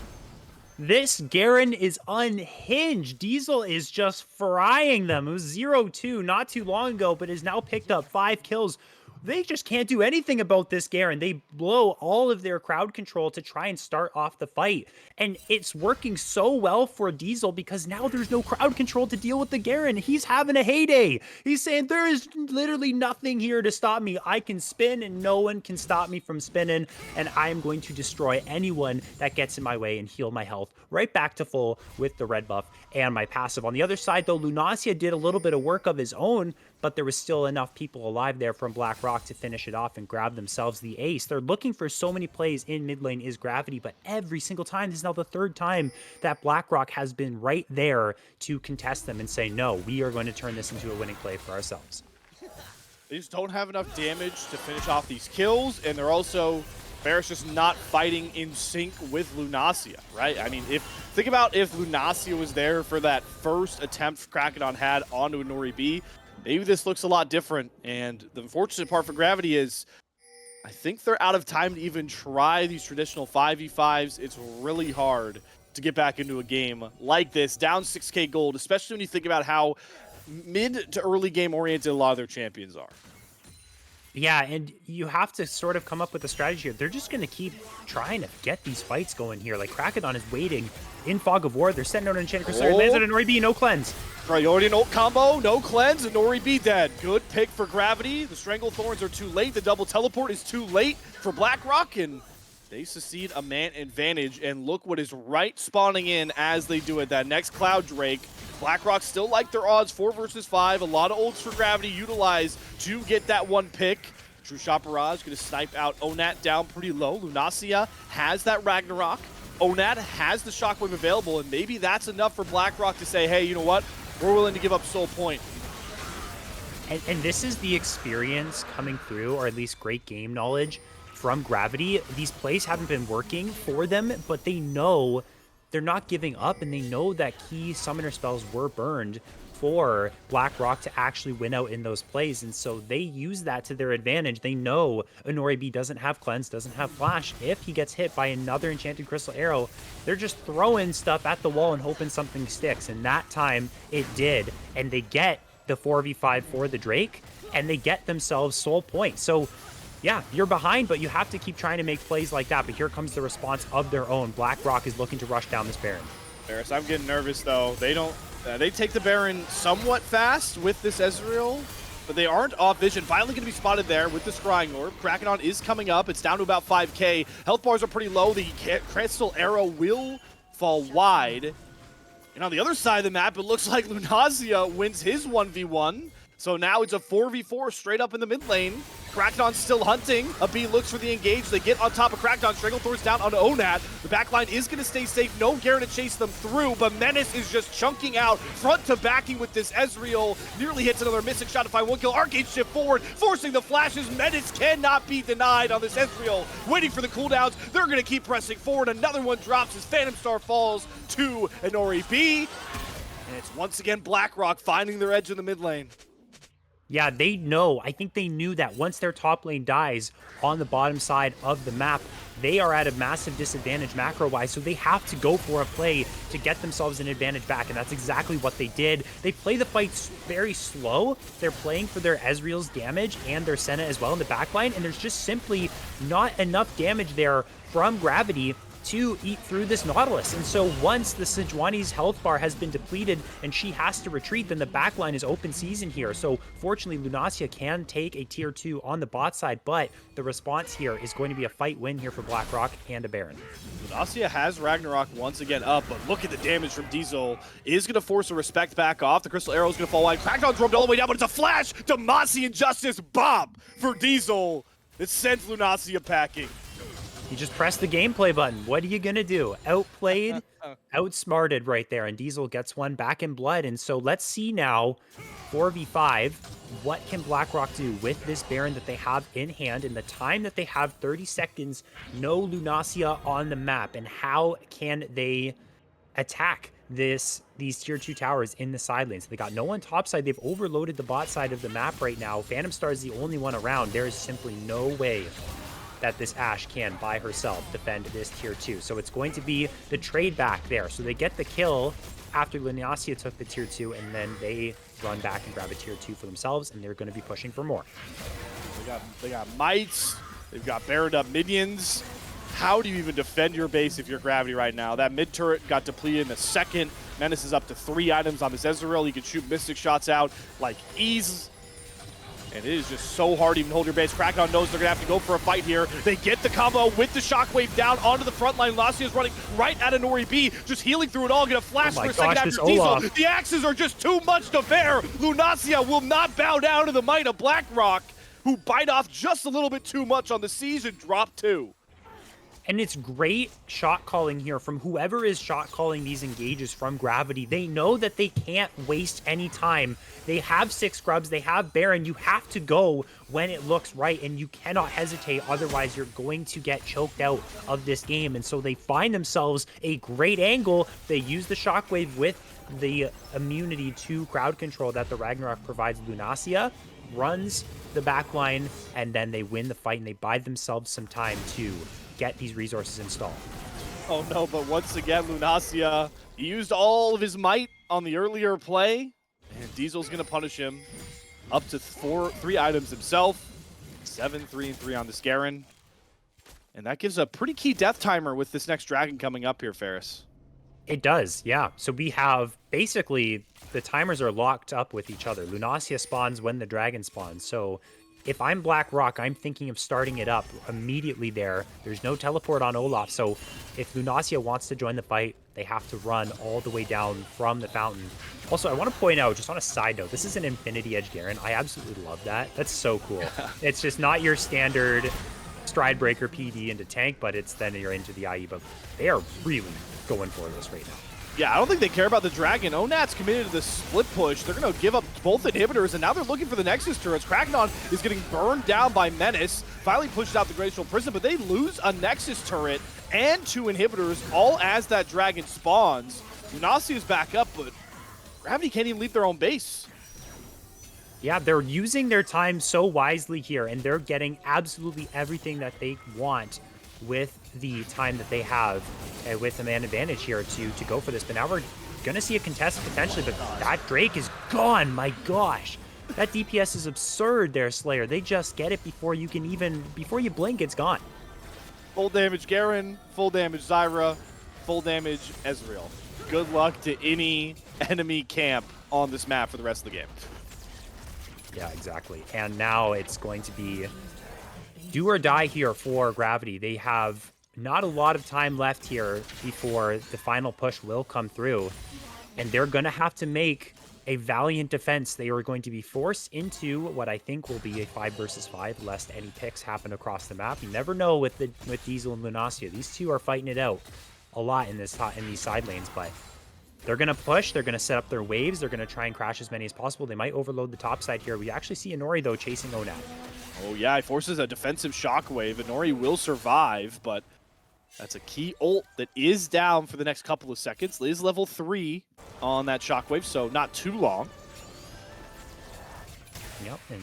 This Garen is unhinged. Diesel is just frying them. It was 0-2 not too long ago, but has now picked up 5 kills. They just can't do anything about this Garen. They blow all of their crowd control to try and start off the fight. And it's working so well for Diesel because now there's no crowd control to deal with the Garen. He's having a heyday. He's saying, there is literally nothing here to stop me. I can spin and no one can stop me from spinning. And I am going to destroy anyone that gets in my way and heal my health right back to full with the red buff and my passive. On the other side, though, Lunacia did a little bit of work of his own, but there was still enough people alive there from BlackRock to finish it off and grab themselves the ace. They're looking for so many plays in mid lane is Gravity, but every single time, this is now the 3rd time that BlackRock has been right there to contest them and say, no, we are going to turn this into a winning play for ourselves. They just don't have enough damage to finish off these kills, and they're also, Ferris just not fighting in sync with Lunacia, right? I mean, think about if Lunacia was there for that first attempt Krakedon had onto a Nori B, maybe this looks a lot different. And the unfortunate part for Gravity is I think they're out of time to even try these traditional 5v5s. It's really hard to get back into a game like this, down 6k gold, especially when you think about how mid to early game oriented a lot of their champions are. Yeah, and you have to sort of come up with a strategy here. They're just going to keep trying to get these fights going here. Like, Krakodon is waiting in Fog of War. They're setting out an Enchanted Crystal. Lands Oh, on an Ori B, no cleanse. Priority ult combo, no cleanse, and Nori B dead. Good pick for Gravity. The Strangle Thorns are too late. The double teleport is too late for BlackRock, and they succeed a man advantage. And look what is right spawning in as they do it. That next Cloud Drake. BlackRock still like their odds, 4 versus 5. A lot of ults for Gravity utilized to get that one pick. True Shot Barrage going to snipe out Onat down pretty low. Lunacia has that Ragnarok. Onat has the Shockwave available, and maybe that's enough for BlackRock to say, hey, you know what? We're willing to give up Soul Point. And this is the experience coming through, or at least great game knowledge from Gravity. These plays haven't been working for them, but they know they're not giving up, and they know that key summoner spells were burned for BlackRock to actually win out in those plays, and so they use that to their advantage. They know Honori B doesn't have Cleanse, doesn't have Flash. If he gets hit by another Enchanted Crystal Arrow, they're just throwing stuff at the wall and hoping something sticks, and that time it did, and they get the 4v5 for the Drake, and they get themselves Soul Point. So yeah, you're behind, but you have to keep trying to make plays like that. But here comes the response of their own. BlackRock is looking to rush down this Baron. Ferris, I'm getting nervous though. They don't. They take the Baron somewhat fast with this Ezreal, but they aren't off vision. Finally going to be spotted there with the Scrying Orb. Krakodon is coming up. It's down to about 5k. Health bars are pretty low. The Crystal Arrow will fall wide. And on the other side of the map, it looks like Lunacia wins his 1v1. So now it's a 4v4 straight up in the mid lane. Krakodon's still hunting. A B looks for the engage. They get on top of Krakodon. Stranglethorn's down onto Onat. The backline is going to stay safe. No Garen to chase them through, but Menace is just chunking out front to backing with this Ezreal. Nearly hits another Mystic Shot to find one kill. Arcade shift forward, forcing the flashes. Menace cannot be denied on this Ezreal. Waiting for the cooldowns. They're going to keep pressing forward. Another one drops as Phantom Star falls to an Ori B. And it's once again BlackRock finding their edge in the mid lane. Yeah, they know. I think they knew that once their top lane dies on the bottom side of the map, they are at a massive disadvantage macro-wise, so they have to go for a play to get themselves an advantage back, and that's exactly what they did. They play the fights very slow. They're playing for their Ezreal's damage and their Senna as well in the backline, and there's just simply not enough damage there from Gravity to eat through this Nautilus. And so once the Sejuani's health bar has been depleted and she has to retreat, then the backline is open season here. So fortunately, Lunacia can take a tier 2 on the bot side, but the response here is going to be a fight win here for BlackRock and a Baron. Lunacia has Ragnarok once again up, but look at the damage from Diesel. Is going to force a Respect back off. The Crystal Arrow is going to fall wide. Krakodon's roamed all the way down, but it's a flash! Demacian Justice bomb for Diesel. It sends Lunacia packing. You just press the gameplay button. What are you going to do? Outplayed, outsmarted right there. And Diesel gets one back in blood. And so let's see now, 4v5, what can BlackRock do with this Baron that they have in hand in the time that they have 30 seconds, no Lunacia on the map, and how can they attack these tier 2 towers in the side lanes? They got no one top side. They've overloaded the bot side of the map right now. Phantom Star is the only one around. There is simply no way that this Ashe can, by herself, defend this tier 2. So it's going to be the trade back there. So they get the kill after Lunacia took the tier 2, and then they run back and grab a tier 2 for themselves, and they're going to be pushing for more. They got mites. They've got barred up minions. How do you even defend your base if you're Gravity right now? That mid turret got depleted in the second. Menace is up to 3 items on this Ezreal. You can shoot Mystic shots out like ease. And it is just so hard to even hold your base. Krakodon knows they're going to have to go for a fight here. They get the combo with the Shockwave down onto the front line. Lunacia is running right at an Ori B, just healing through it all. Get a flash for a second after Diesel. The axes are just too much to bear. Lunacia will not bow down to the might of BlackRock, who bite off just a little bit too much on the season. Drop 2. And it's great shot calling here from whoever is shot calling these engages from Gravity. They know that they can't waste any time. They have 6 scrubs, they have Baron. You have to go when it looks right, and you cannot hesitate. Otherwise, you're going to get choked out of this game. And so they find themselves a great angle. They use the Shockwave with the immunity to crowd control that the Ragnarok provides. Lunacia runs the backline, and then they win the fight, and they buy themselves some time to get these resources installed. Oh no, but once again, Lunacia, he used all of his might on the earlier play, and Diesel's gonna punish him up to 3 items himself. 7-3-3 on this Garen. And that gives a pretty key death timer with this next dragon coming up here, Ferris. It does, yeah. So we have basically the timers are locked up with each other. Lunacia spawns when the dragon spawns. So if I'm BlackRock, I'm thinking of starting it up immediately there. There's no teleport on Olaf. So if Lunacia wants to join the fight, they have to run all the way down from the fountain. Also, I want to point out, just on a side note, this is an Infinity Edge Garen. I absolutely love that. That's so cool. It's just not your standard Stride Breaker PD into tank, but it's then you're into the IE. But they are really going for this right now. Yeah, I don't think they care about the dragon. Onat's committed to the split push. They're going to give up both inhibitors, and now they're looking for the Nexus turrets. Krakenon is getting burned down by Menace. Finally pushed out the Glacial Prison, but they lose a Nexus turret and 2 inhibitors, all as that dragon spawns. Lunacia is back up, but Gravity can't even leave their own base. Yeah, they're using their time so wisely here, and they're getting absolutely everything that they want with the time that they have with the man advantage here to go for this. But now we're going to see a contest potentially, but that Drake is gone. My gosh. That DPS is absurd there, Slayer. They just get it before you can even, before you blink, it's gone. Full damage Garen, full damage Zyra, full damage Ezreal. Good luck to any enemy camp on this map for the rest of the game. Yeah, exactly. And now it's going to be do or die here for Gravity. They have not a lot of time left here before the final push will come through. And they're going to have to make a valiant defense. They are going to be forced into what I think will be a 5 versus 5, lest any picks happen across the map. You never know with Diesel and Lunacia. These two are fighting it out a lot in these side lanes, but they're going to push. They're going to set up their waves. They're going to try and crash as many as possible. They might overload the top side here. We actually see Inori, though, chasing Onat. Oh, yeah, he forces a defensive shockwave. Inori will survive, but that's a key ult that is down for the next couple of seconds. Liz level 3 on that shockwave, so not too long. Yep, and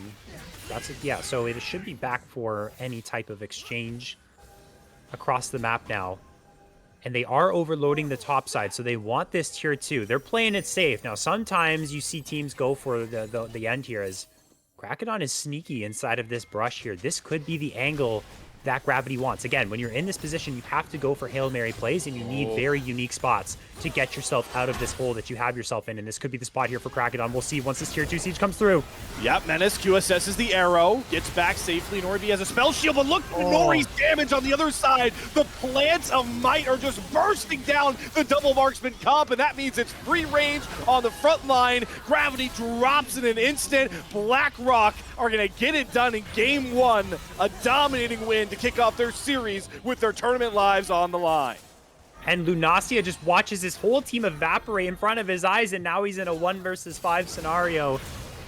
that's it. Yeah, so it should be back for any type of exchange across the map now. And they are overloading the top side, so they want this tier 2. They're playing it safe. Now, sometimes you see teams go for the end here as Krakenon is sneaky inside of this brush here. This could be the angle that Gravity wants. Again, when you're in this position, you have to go for Hail Mary plays, and you need very unique spots to get yourself out of this hole that you have yourself in. And this could be the spot here for Krakenon. We'll see once this tier 2 siege comes through. Yep, Menace QSS is the arrow, gets back safely. Norby has a spell shield, but look at Nori's damage on the other side. The plants of might are just bursting down the double marksman comp, and that means it's free range on the front line. Gravity drops in an instant. BlackRock are going to get it done in game 1. A dominating win to kick off their series with their tournament lives on the line. And Lunacia just watches his whole team evaporate in front of his eyes, and now he's in a 1 versus 5 scenario.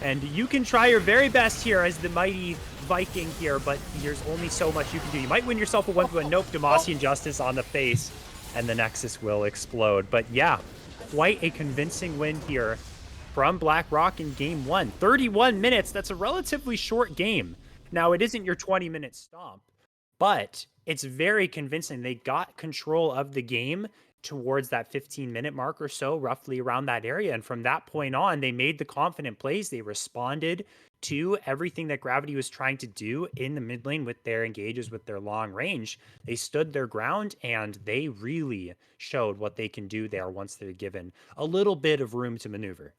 And you can try your very best here as the mighty Viking here, but there's only so much you can do. You might win yourself a 1v1. Nope, Demacian Justice on the face, and the Nexus will explode. But yeah, quite a convincing win here from BlackRock in game 1. 31 minutes, that's a relatively short game. Now, it isn't your 20-minute stomp, but it's very convincing. They got control of the game towards that 15-minute mark or so, roughly around that area. And from that point on, they made the confident plays. They responded to everything that Gravity was trying to do in the mid lane with their engages, with their long range. They stood their ground, and they really showed what they can do there once they're given a little bit of room to maneuver.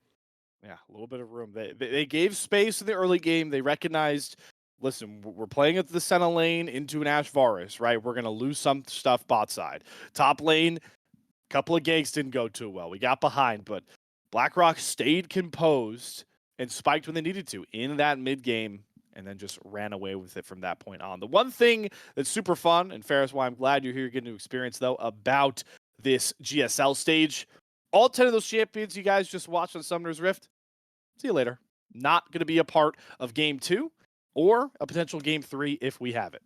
Yeah, a little bit of room. They gave space in the early game. They recognized, listen, we're playing at the center lane into an Ash Varus, right? We're going to lose some stuff bot side. Top lane, couple of ganks didn't go too well. We got behind, but BlackRock stayed composed and spiked when they needed to in that mid game, and then just ran away with it from that point on. The one thing that's super fun, and Ferris, why I'm glad you're here getting to experience, though, about this GSL stage, all 10 of those champions you guys just watched on Summoner's Rift, see you later. Not going to be a part of game 2 or a potential game 3 if we have it.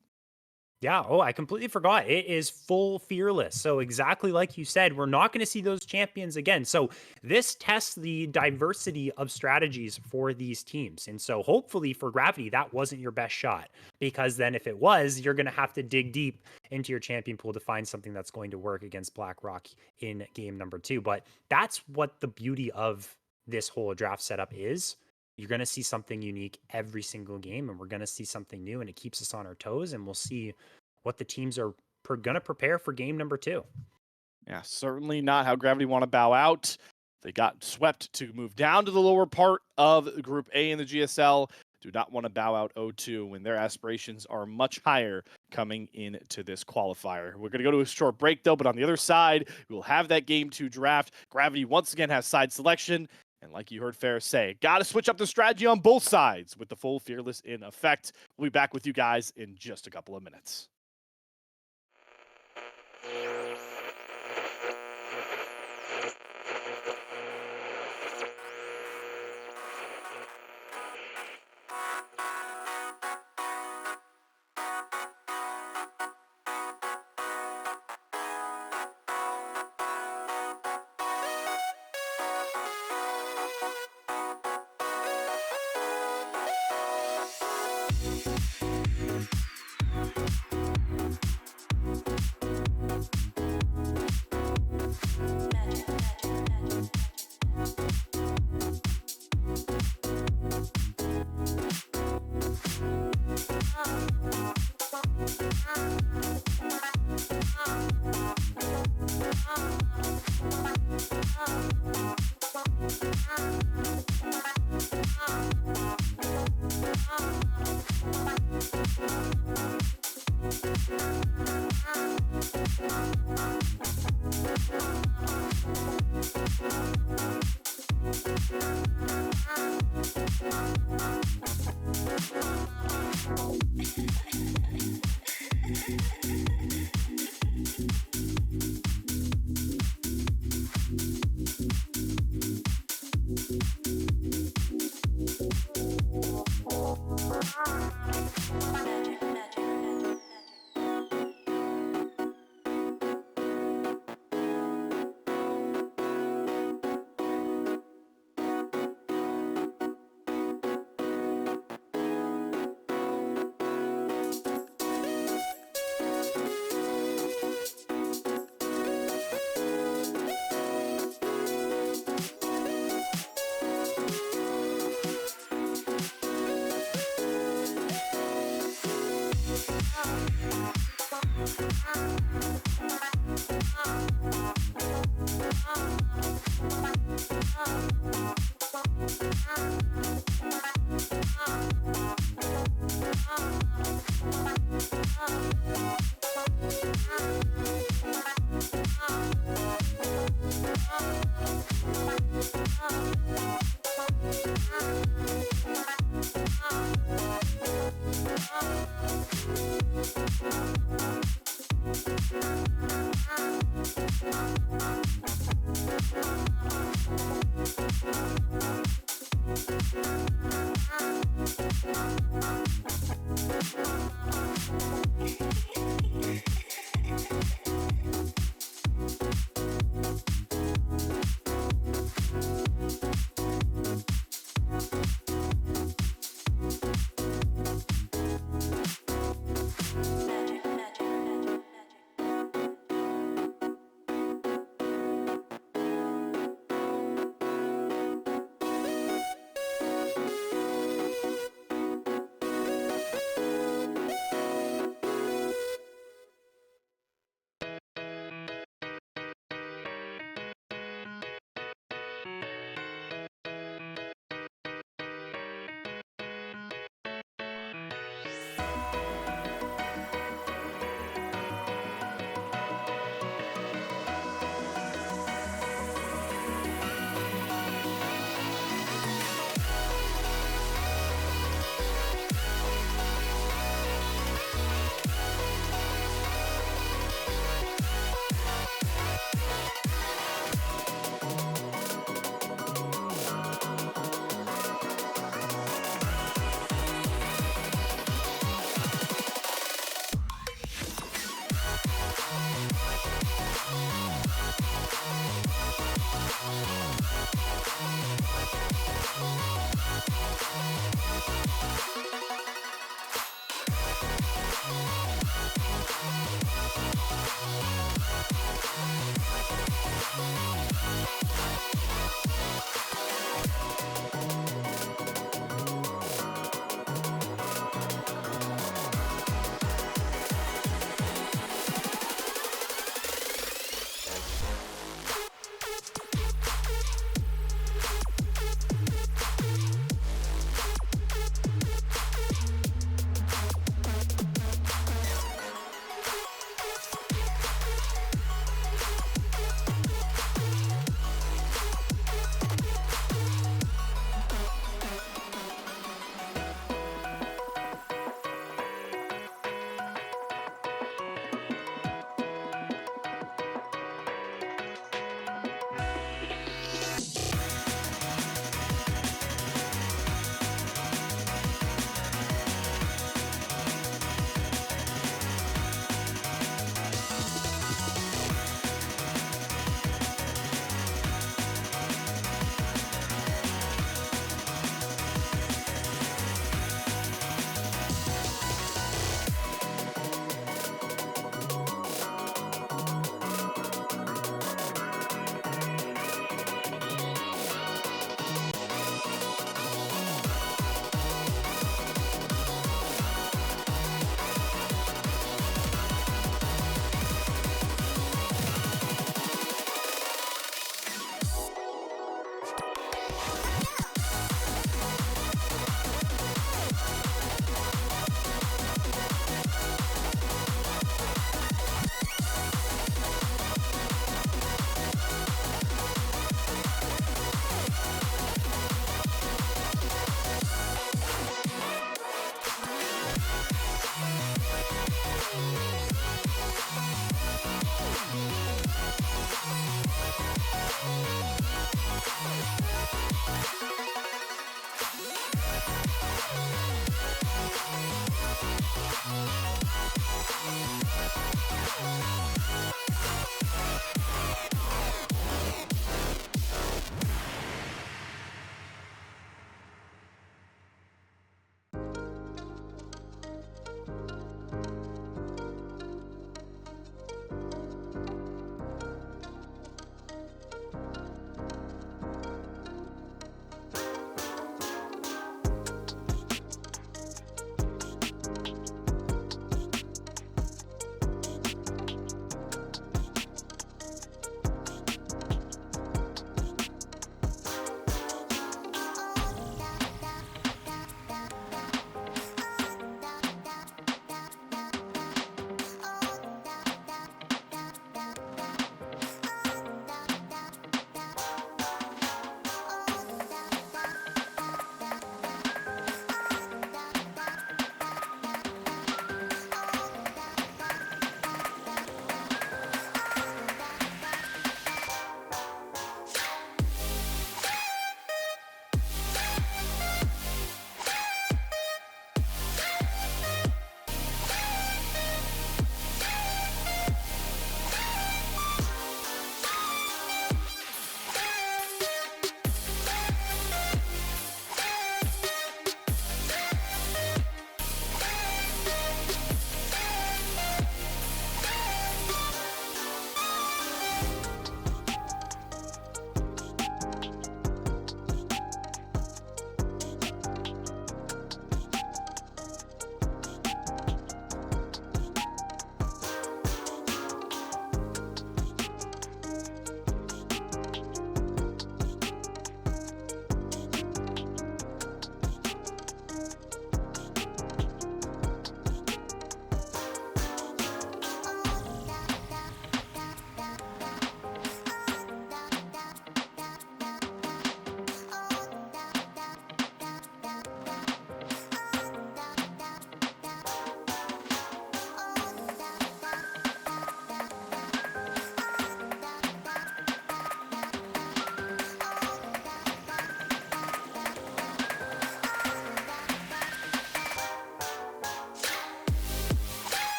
Yeah, oh, I completely forgot. It is full Fearless. So exactly like you said, we're not going to see those champions again. So this tests the diversity of strategies for these teams. And so hopefully for Gravity, that wasn't your best shot. Because then if it was, you're going to have to dig deep into your champion pool to find something that's going to work against BlackRock in game number 2. But that's what the beauty of this whole draft setup is. you're going to see something unique every single game, and we're going to see something new, and it keeps us on our toes, and we'll see what the teams are going to prepare for game number 2. Yeah, certainly not how Gravity want to bow out. They got swept to move down to the lower part of Group A in the GSL. Do not want to bow out 0-2 when their aspirations are much higher coming into this qualifier. We're going to go to a short break, though, but on the other side, we'll have that Game 2 draft. Gravity once again has side selection. And like you heard Ferris say, got to switch up the strategy on both sides with the full Fearless in effect. We'll be back with you guys in just a couple of minutes.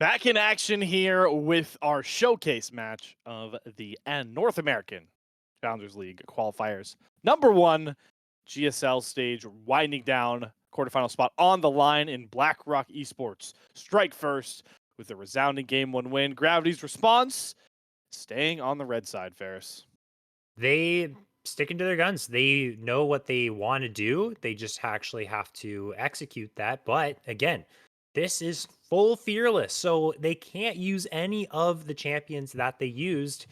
Back in action here with our showcase match of the North American Challengers League qualifiers. Number one, GSL stage winding down, quarterfinal spot on the line in BlackRock Esports. Strike first with a resounding game one win. Gravity's response, staying on the red side, Ferris. They sticking to their guns. They know what they want to do. They just actually have to execute that. But again, this is full fearless. So they can't use any of the champions that they used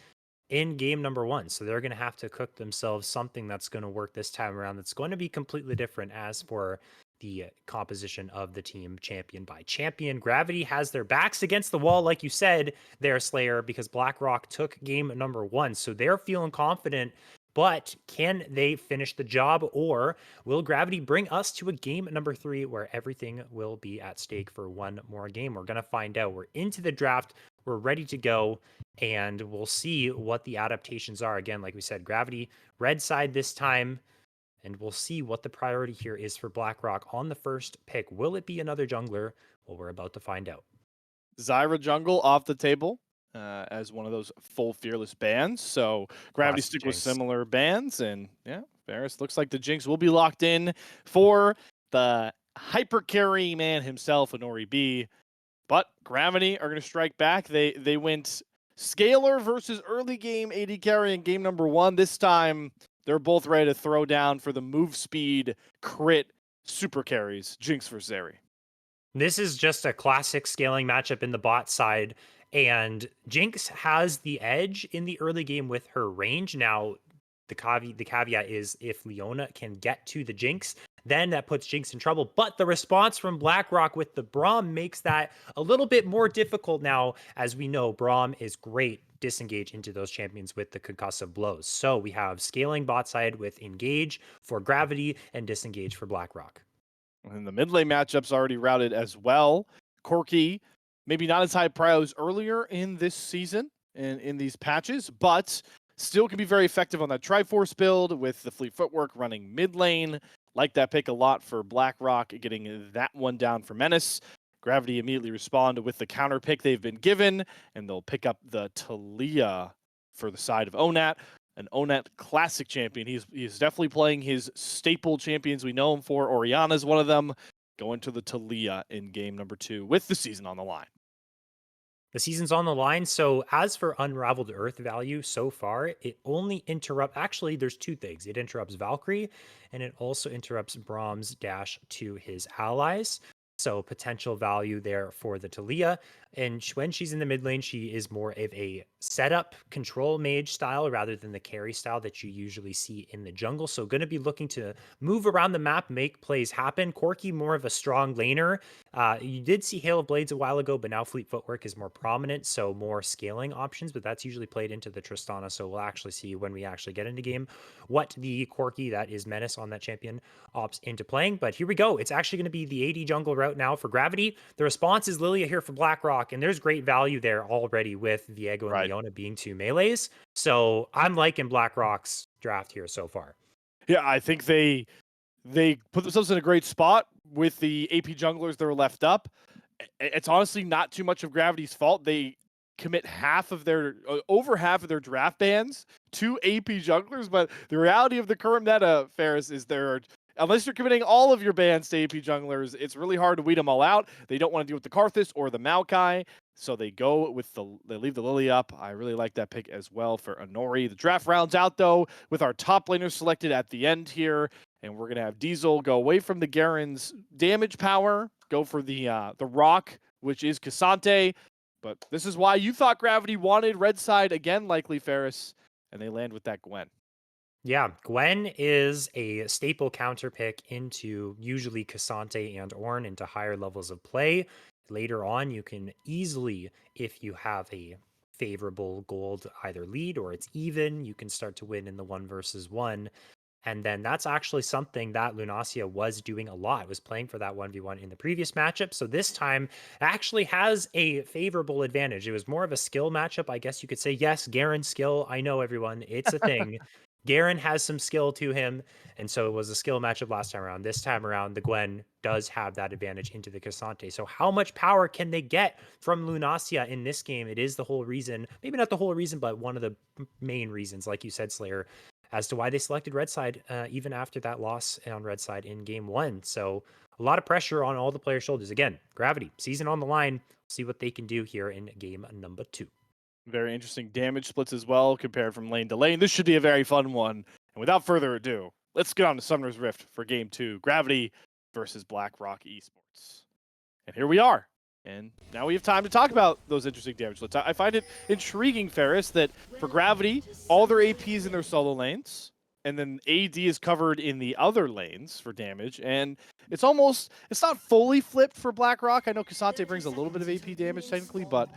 in game number one. So they're going to have to cook themselves something that's going to work this time around. That's going to be completely different as for the composition of the team champion by champion. Gravity has their backs against the wall, like you said, there, Slayer, because BlackRock took game number one. So they're feeling confident. But can they finish the job, or will Gravity bring us to a game number three where everything will be at stake for one more game? We're going to find out. We're into the draft. We're ready to go, and we'll see what the adaptations are. Again, like we said, Gravity, red side this time, and we'll see what the priority here is for BlackRock on the first pick. Will it be another jungler? Well, we're about to find out. Zyra Jungle off the table as one of those full fearless bands. So Gravity Classic stick with Jinx. similar bands, and yeah, Ferris looks like the Jinx will be locked in for the hyper carry man himself, Honori B. But Gravity are going to strike back. They went Scalar versus early game AD carry in game number one. This time they're both ready to throw down for the move speed crit super carries. Jinx versus Zeri. This is just a classic scaling matchup in the bot side, and Jinx has the edge in the early game with her range. Now, the caveat is if Leona can get to the Jinx, then that puts Jinx in trouble. But the response from BlackRock with the Braum makes that a little bit more difficult now. As we know, Braum is great disengage into those champions with the concussive blows. So we have scaling bot side with engage for Gravity and disengage for BlackRock. And the mid lane matchup's already routed as well. Corki, maybe not as high pros earlier in this season and in these patches, but still can be very effective on that Triforce build with the Fleet Footwork running mid lane. Like that pick a lot for BlackRock, getting that one down for Menace. Gravity immediately respond with the counter pick they've been given, and they'll pick up the Talia for the side of Onat. An Onat classic champion. He's definitely playing his staple champions we know him for. Orianna's one of them. Going to the Talia in game number two with the season on the line. The season's on the line. So as for Unraveled Earth value so far, it only interrupts. Actually, there's two things. It interrupts Valkyrie, and it also interrupts Braum's dash to his allies. So potential value there for the Talia. And when she's in the mid lane, she is more of a setup control mage style rather than the carry style that you usually see in the jungle. So going to be looking to move around the map, make plays happen. Corki more of a strong laner. You did see Hail of Blades a while ago, but now Fleet Footwork is more prominent, so more scaling options, but that's usually played into the Tristana. So we'll actually see when we actually get into game what the Corki that is Menace on that champion opts into playing. But here we go. It's actually going to be the AD jungle route now for Gravity. The response is Lilia here for BlackRock, and there's great value there already with Viego and Leona being two melees. So I'm liking BlackRock's draft here so far. Yeah, I think they put themselves in a great spot with the AP junglers that are left up. It's honestly not too much of Gravity's fault. They commit over half of their draft bans to AP junglers, but the reality of the current meta, Ferris, is unless you're committing all of your bans to AP junglers, it's really hard to weed them all out. They don't want to deal with the Karthus or the Maokai, so they leave the Lily up. I really like that pick as well for Honori. The draft rounds out though with our top laners selected at the end here, and we're gonna have Diesel go away from the Garen's damage power, go for the rock, which is Cassante. But this is why you thought Gravity wanted red side again, likely Ferris, and they land with that Gwen. Yeah, Gwen is a staple counter pick into usually Cassante and Ornn into higher levels of play. Later on, you can easily, if you have a favorable gold either lead or it's even, you can start to win in the 1 versus 1. And then that's actually something that Lunacia was doing a lot. It was playing for that 1v1 in the previous matchup. So this time actually has a favorable advantage. It was more of a skill matchup, I guess you could say. Yes, Garen's skill. I know, everyone. It's a thing. Garen has some skill to him, and so it was a skill matchup last time around. This time around, the Gwen does have that advantage into the Cassante. So how much power can they get from Lunacia in this game? It is the whole reason, maybe not the whole reason, but one of the main reasons, like you said, Slayer, as to why they selected Red Side, even after that loss on Red Side in game one. So a lot of pressure on all the players' shoulders. Again, Gravity, season on the line. See what they can do here in game number 2. Very interesting damage splits as well, compared from lane to lane. This should be a very fun one. And without further ado, let's get on to Summoner's Rift for game 2. Gravity versus BlackRock Esports. And here we are. And now we have time to talk about those interesting damage splits. I find it intriguing, Ferris, that for Gravity, all their APs in their solo lanes, and then AD is covered in the other lanes for damage. And it's not fully flipped for BlackRock. I know Cassante brings a little bit of AP damage technically, but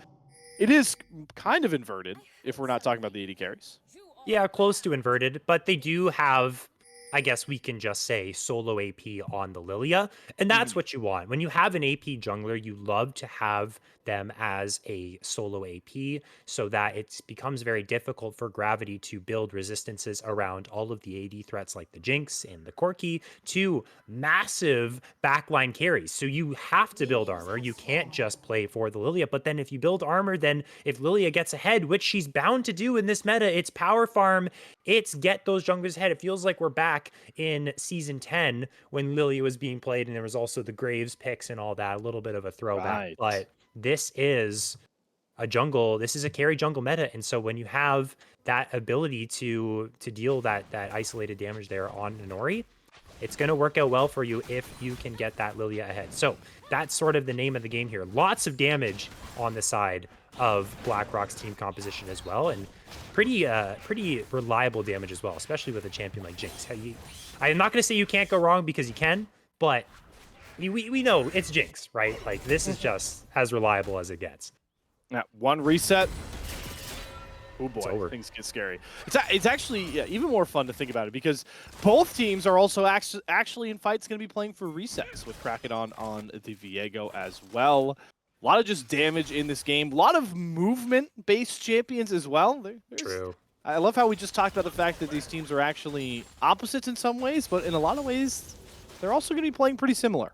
it is kind of inverted if we're not talking about the AD carries. Yeah, close to inverted, but they do have, I guess we can just say, solo AP on the Lilia. And that's what you want. When you have an AP jungler, you love to have them as a solo AP so that it becomes very difficult for Gravity to build resistances around all of the AD threats like the Jinx and the Corki to massive backline carries. So you have to build armor. You can't just play for the Lilia. But then if you build armor, then if Lilia gets ahead, which she's bound to do in this meta, it's power farm, it's get those junglers ahead. It feels like we're back in season 10 when Lilia was being played and there was also the Graves picks and all that, a little bit of a throwback. Right. But this is a carry jungle meta. And so when you have that ability to deal that isolated damage there on Nori, it's going to work out well for you if you can get that Lilia ahead. So that's sort of the name of the game here. Lots of damage on the side of BlackRock's team composition as well, and pretty reliable damage as well, especially with a champion like Jinx. I'm not going to say you can't go wrong, because you can, but we know it's Jinx, right? Like, this is just as reliable as it gets. That one reset. Oh boy, over. things get scary. It's actually even more fun to think about it, because both teams are also actually in fights going to be playing for resets, with Kraken on the Viego as well. A lot of just damage in this game. A lot of movement-based champions as well. True. I love how we just talked about the fact that these teams are actually opposites in some ways, but in a lot of ways, they're also going to be playing pretty similar.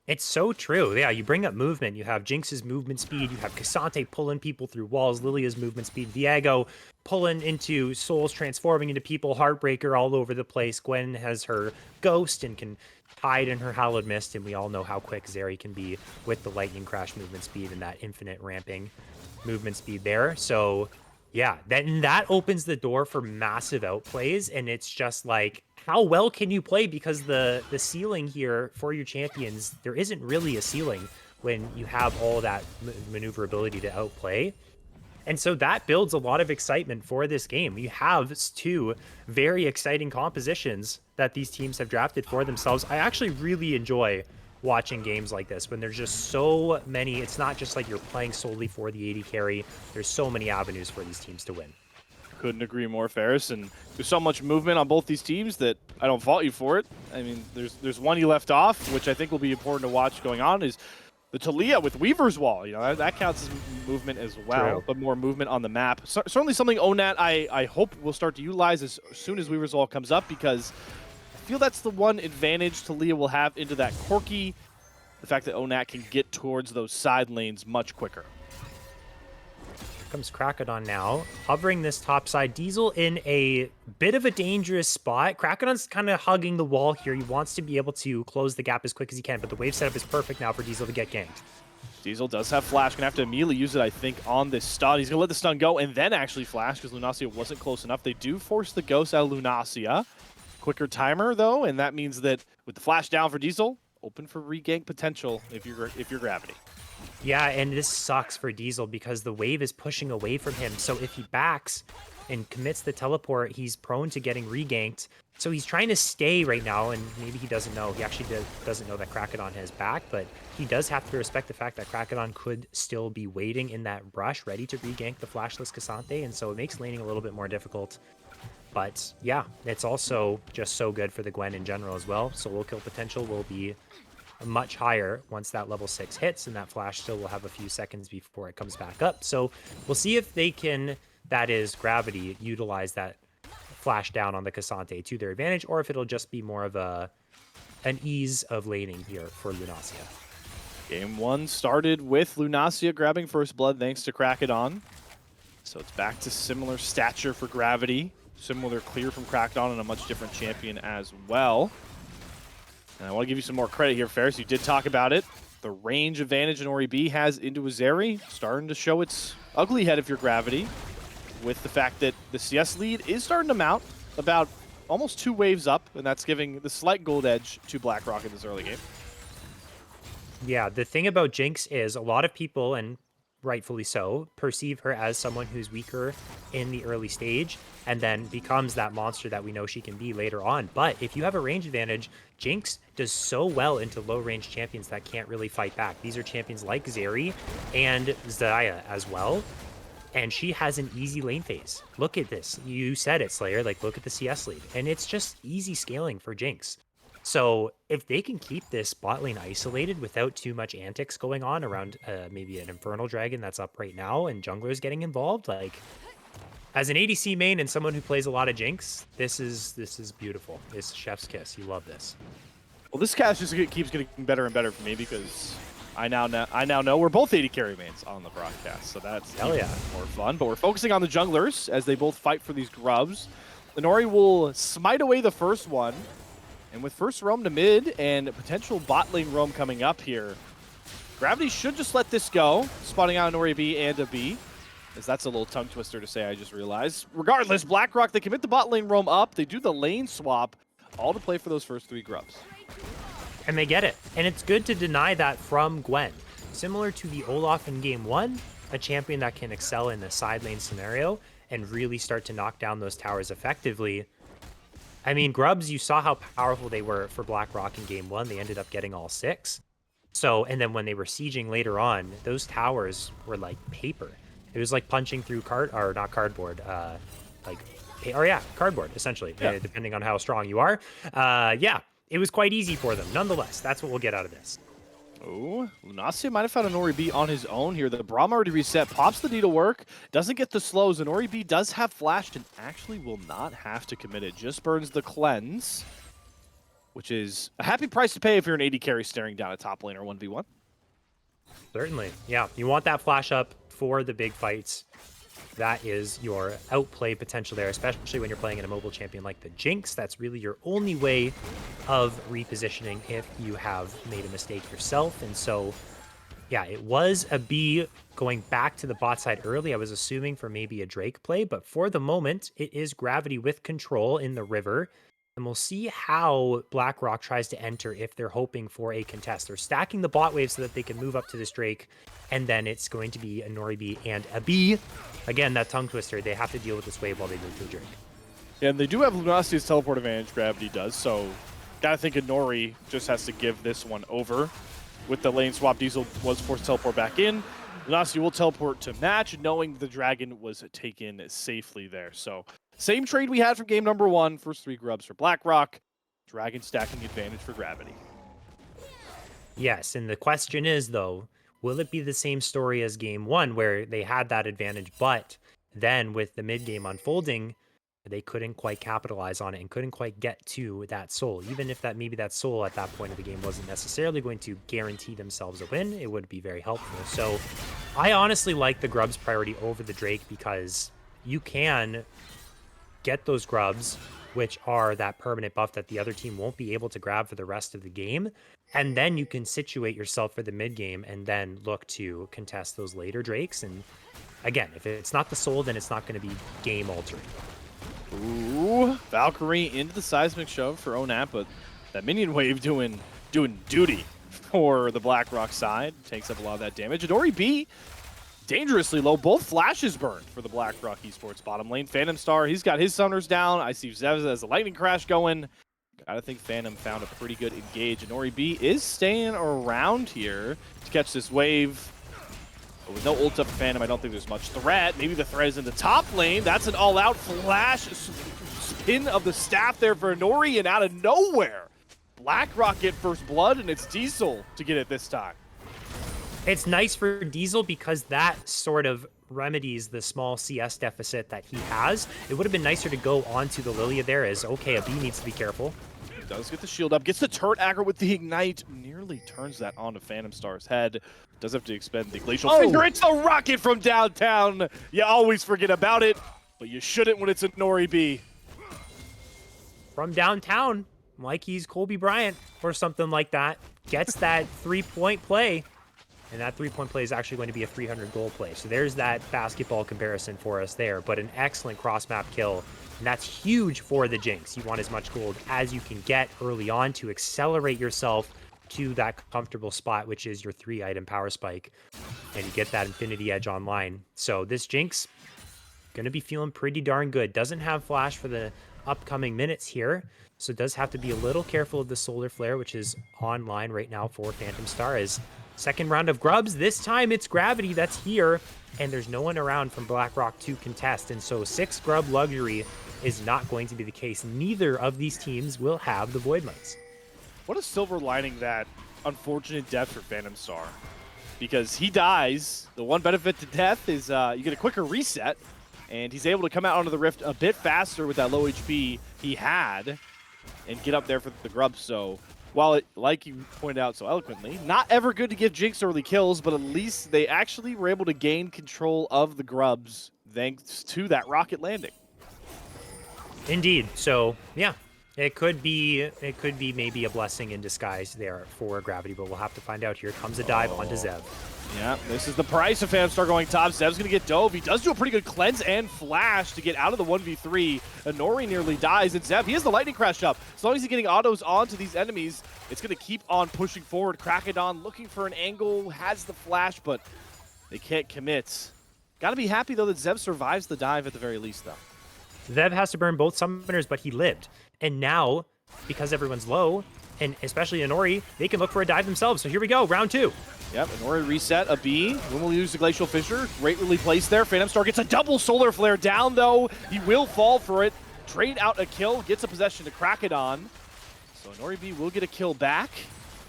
It's so true. Yeah, you bring up movement. You have Jinx's movement speed. You have Cassante pulling people through walls. Lilia's movement speed. Viego pulling into souls, transforming into people. Heartbreaker all over the place. Gwen has her ghost and can hide in her hallowed mist. And we all know how quick Zeri can be with the lightning crash movement speed and that infinite ramping movement speed there. So yeah, that opens the door for massive outplays. And it's just like, how well can you play? Because the ceiling here for your champions, there isn't really a ceiling when you have all that maneuverability to outplay. And so that builds a lot of excitement for this game. You have two very exciting compositions that these teams have drafted for themselves. I actually really enjoy watching games like this when there's just so many. It's not just like you're playing solely for the AD carry. There's so many avenues for these teams to win. Couldn't agree more, Ferris. And there's so much movement on both these teams that I don't fault you for it. I mean, there's one you left off, which I think will be important to watch going on, is the Taliyah with Weaver's Wall. You know, that counts as movement as well, True. but more movement on the map. Certainly something ONAT I hope will start to utilize as soon as Weaver's Wall comes up, because I feel that's the one advantage Taliyah will have into that Corki, the fact that ONAT can get towards those side lanes much quicker. Comes Krakodon now, hovering this top side. Diesel in a bit of a dangerous spot. Krakodon's kind of hugging the wall here. He wants to be able to close the gap as quick as he can, but the wave setup is perfect now for Diesel to get ganked. Diesel does have flash. Gonna have to immediately use it, I think, on this stun. He's gonna let the stun go and then actually flash, because Lunacia wasn't close enough. They do force the ghost out of Lunacia. Quicker timer though, and that means that with the flash down for Diesel, open for regank potential if you're Gravity. Yeah, and this sucks for Diesel because the wave is pushing away from him. So if he backs and commits the teleport, he's prone to getting reganked. So he's trying to stay right now, and maybe he doesn't know. He actually doesn't know that Krakodon has back, but he does have to respect the fact that Krakodon could still be waiting in that brush, ready to regank the flashless Cassante, and so it makes laning a little bit more difficult. But yeah, it's also just so good for the Gwen in general as well. Solo kill potential will be much higher once that level 6 hits, and that flash still will have a few seconds before it comes back up. So we'll see if they can, that is Gravity, utilize that flash down on the Cassante to their advantage, or if it'll just be more of an ease of laning here for Lunacia. Game 1 started with Lunacia grabbing first blood thanks to Krakedon. So it's back to similar stature for Gravity. Similar clear from Krakedon and a much different champion as well. And I want to give you some more credit here, Ferris. You did talk about it. The range advantage Nori B has into Azeri starting to show its ugly head if you're Gravity, with the fact that the CS lead is starting to mount about almost 2 waves up, and that's giving the slight gold edge to BlackRock in this early game. Yeah, the thing about Jinx is a lot of people, and rightfully so, perceive her as someone who's weaker in the early stage and then becomes that monster that we know she can be later on. But if you have a range advantage, Jinx does so well into low range champions that can't really fight back. These are champions like Zeri and Zaya as well. And she has an easy lane phase. Look at this. You said it, Slayer. Like, look at the CS lead. And it's just easy scaling for Jinx. So if they can keep this bot lane isolated without too much antics going on around maybe an Infernal Dragon that's up right now and junglers getting involved, like as an ADC main and someone who plays a lot of Jinx, this is beautiful. It's chef's kiss. You love this. Well, this cast just keeps getting better and better for me because I now know we're both AD carry mains on the broadcast, so that's Hell yeah, more fun. But we're focusing on the junglers as they both fight for these grubs. Nori will smite away the first one. And with first roam to mid and potential bot lane roam coming up here, Gravity should just let this go, spotting out an Nori B and a B, as that's a little tongue twister to say, I just realized. Regardless, BlackRock, they commit the bot lane roam up, they do the lane swap, all to play for those first 3 grubs. and they get it. And it's good to deny that from Gwen. Similar to the Olaf in game 1, a champion that can excel in the side lane scenario and really start to knock down those towers effectively. I mean, Grubs, you saw how powerful they were for BlackRock in game 1. They ended up getting all 6. So, and then when they were sieging later on, those towers were like paper. It was like punching through cardboard, cardboard, essentially, depending on how strong you are. Yeah, it was quite easy for them. Nonetheless, that's what we'll get out of this. Oh, Lunacia might have found a Nori B on his own here. The Braum already reset, pops the D to work, doesn't get the slows. And Nori B does have flashed and actually will not have to commit it. Just burns the cleanse, which is a happy price to pay if you're an AD carry staring down a top laner 1v1. Certainly. Yeah, you want that flash up for the big fights. That is your outplay potential there, especially when you're playing in a mobile champion like the Jinx. That's really your only way of repositioning if you have made a mistake yourself. And so, yeah, it was a B going back to the bot side early. I was assuming for maybe a Drake play, but for the moment, it is Gravity with control in the river. And we'll see how BlackRock tries to enter if they're hoping for a contest. They're stacking the bot wave so that they can move up to this Drake, and then it's going to be a Nori B and a B. Again, that tongue twister. They have to deal with this wave while they move to the Drake. Yeah, and they do have Lunacia's teleport advantage, Gravity does, so gotta think Nori just has to give this one over. With the lane swap, Diesel was forced to teleport back in. Lunacia will teleport to match, knowing the dragon was taken safely there. So same trade we had from game number 1, first 3 grubs for BlackRock, dragon stacking advantage for Gravity. Yes, and the question is, though, will it be the same story as game 1 where they had that advantage, but then with the mid game unfolding, they couldn't quite capitalize on it and couldn't quite get to that soul. Even if maybe that soul at that point of the game wasn't necessarily going to guarantee themselves a win, it would be very helpful. So I honestly like the grubs priority over the Drake because you can get those grubs, which are that permanent buff that the other team won't be able to grab for the rest of the game. And then you can situate yourself for the mid game and then look to contest those later Drakes. And again, if it's not the soul, then it's not going to be game altering. Ooh, Valkyrie into the seismic shove for Onap, but that minion wave doing duty for the BlackRock side. Takes up a lot of that damage. And Nori B, dangerously low. Both flashes burned for the BlackRock Esports bottom lane. Phantom Star, he's got his summoners down. I see Zevs as a lightning crash going. I think Phantom found a pretty good engage. And Nori B is staying around here to catch this wave. But with no ult up Phantom, I don't think there's much threat. Maybe the threat is in the top lane. That's an all-out flash spin of the staff there for Nori, and out of nowhere, BlackRock get first blood, and it's Diesel to get it this time. It's nice for Diesel because that sort of remedies the small CS deficit that he has. It would have been nicer to go onto the Lilia there as, okay, a B needs to be careful. Does get the shield up, gets the turret aggro with the ignite, nearly turns that onto Phantom Star's head. Does have to expend the glacial finger. It's a rocket from downtown. You always forget about it, but you shouldn't when it's a Nori B. From downtown, like he's Kobe Bryant or something like that, gets that 3-point play. And that 3-point play is actually going to be a 300 goal play. So there's that basketball comparison for us there, but an excellent cross-map kill. And that's huge for the Jinx. You want as much gold as you can get early on to accelerate yourself to that comfortable spot, which is your 3-item power spike. And you get that Infinity Edge online. So this Jinx, going to be feeling pretty darn good. Doesn't have flash for the upcoming minutes here. So does have to be a little careful of the Solar Flare, which is online right now for Phantom Star. As second round of grubs, this time it's Gravity that's here, and there's no one around from BlackRock to contest. And so 6 grub luxury is not going to be the case. Neither of these teams will have the Void Mites. What a silver lining that unfortunate death for Phantom Star. Because he dies, the one benefit to death is you get a quicker reset, and he's able to come out onto the Rift a bit faster with that low HP he had and get up there for the grubs. So while it, like you pointed out so eloquently, not ever good to give Jinx early kills, but at least they actually were able to gain control of the grubs thanks to that rocket landing. Indeed. So yeah, it could be maybe a blessing in disguise there for Gravity, but we'll have to find out. Here comes a dive onto Zev. Yeah, this is the price of Phantom Star going top. Zev's going to get dove. He does do a pretty good cleanse and flash to get out of the 1v3. Nori nearly dies, and Zev, he has the lightning crash up. As long as he's getting autos onto these enemies, it's going to keep on pushing forward. Krakadon looking for an angle, has the flash, but they can't commit. Got to be happy, though, that Zev survives the dive at the very least, though. Zev has to burn both summoners, but he lived. And now, because everyone's low, and especially Nori, they can look for a dive themselves. So here we go, round 2. Yep, Nori reset a B. When we'll use the Glacial Fissure. Greatly placed there. Phantom Star gets a double Solar Flare down, though. He will fall for it. Trade out a kill, gets a possession to Krakadon. So Nori B will get a kill back.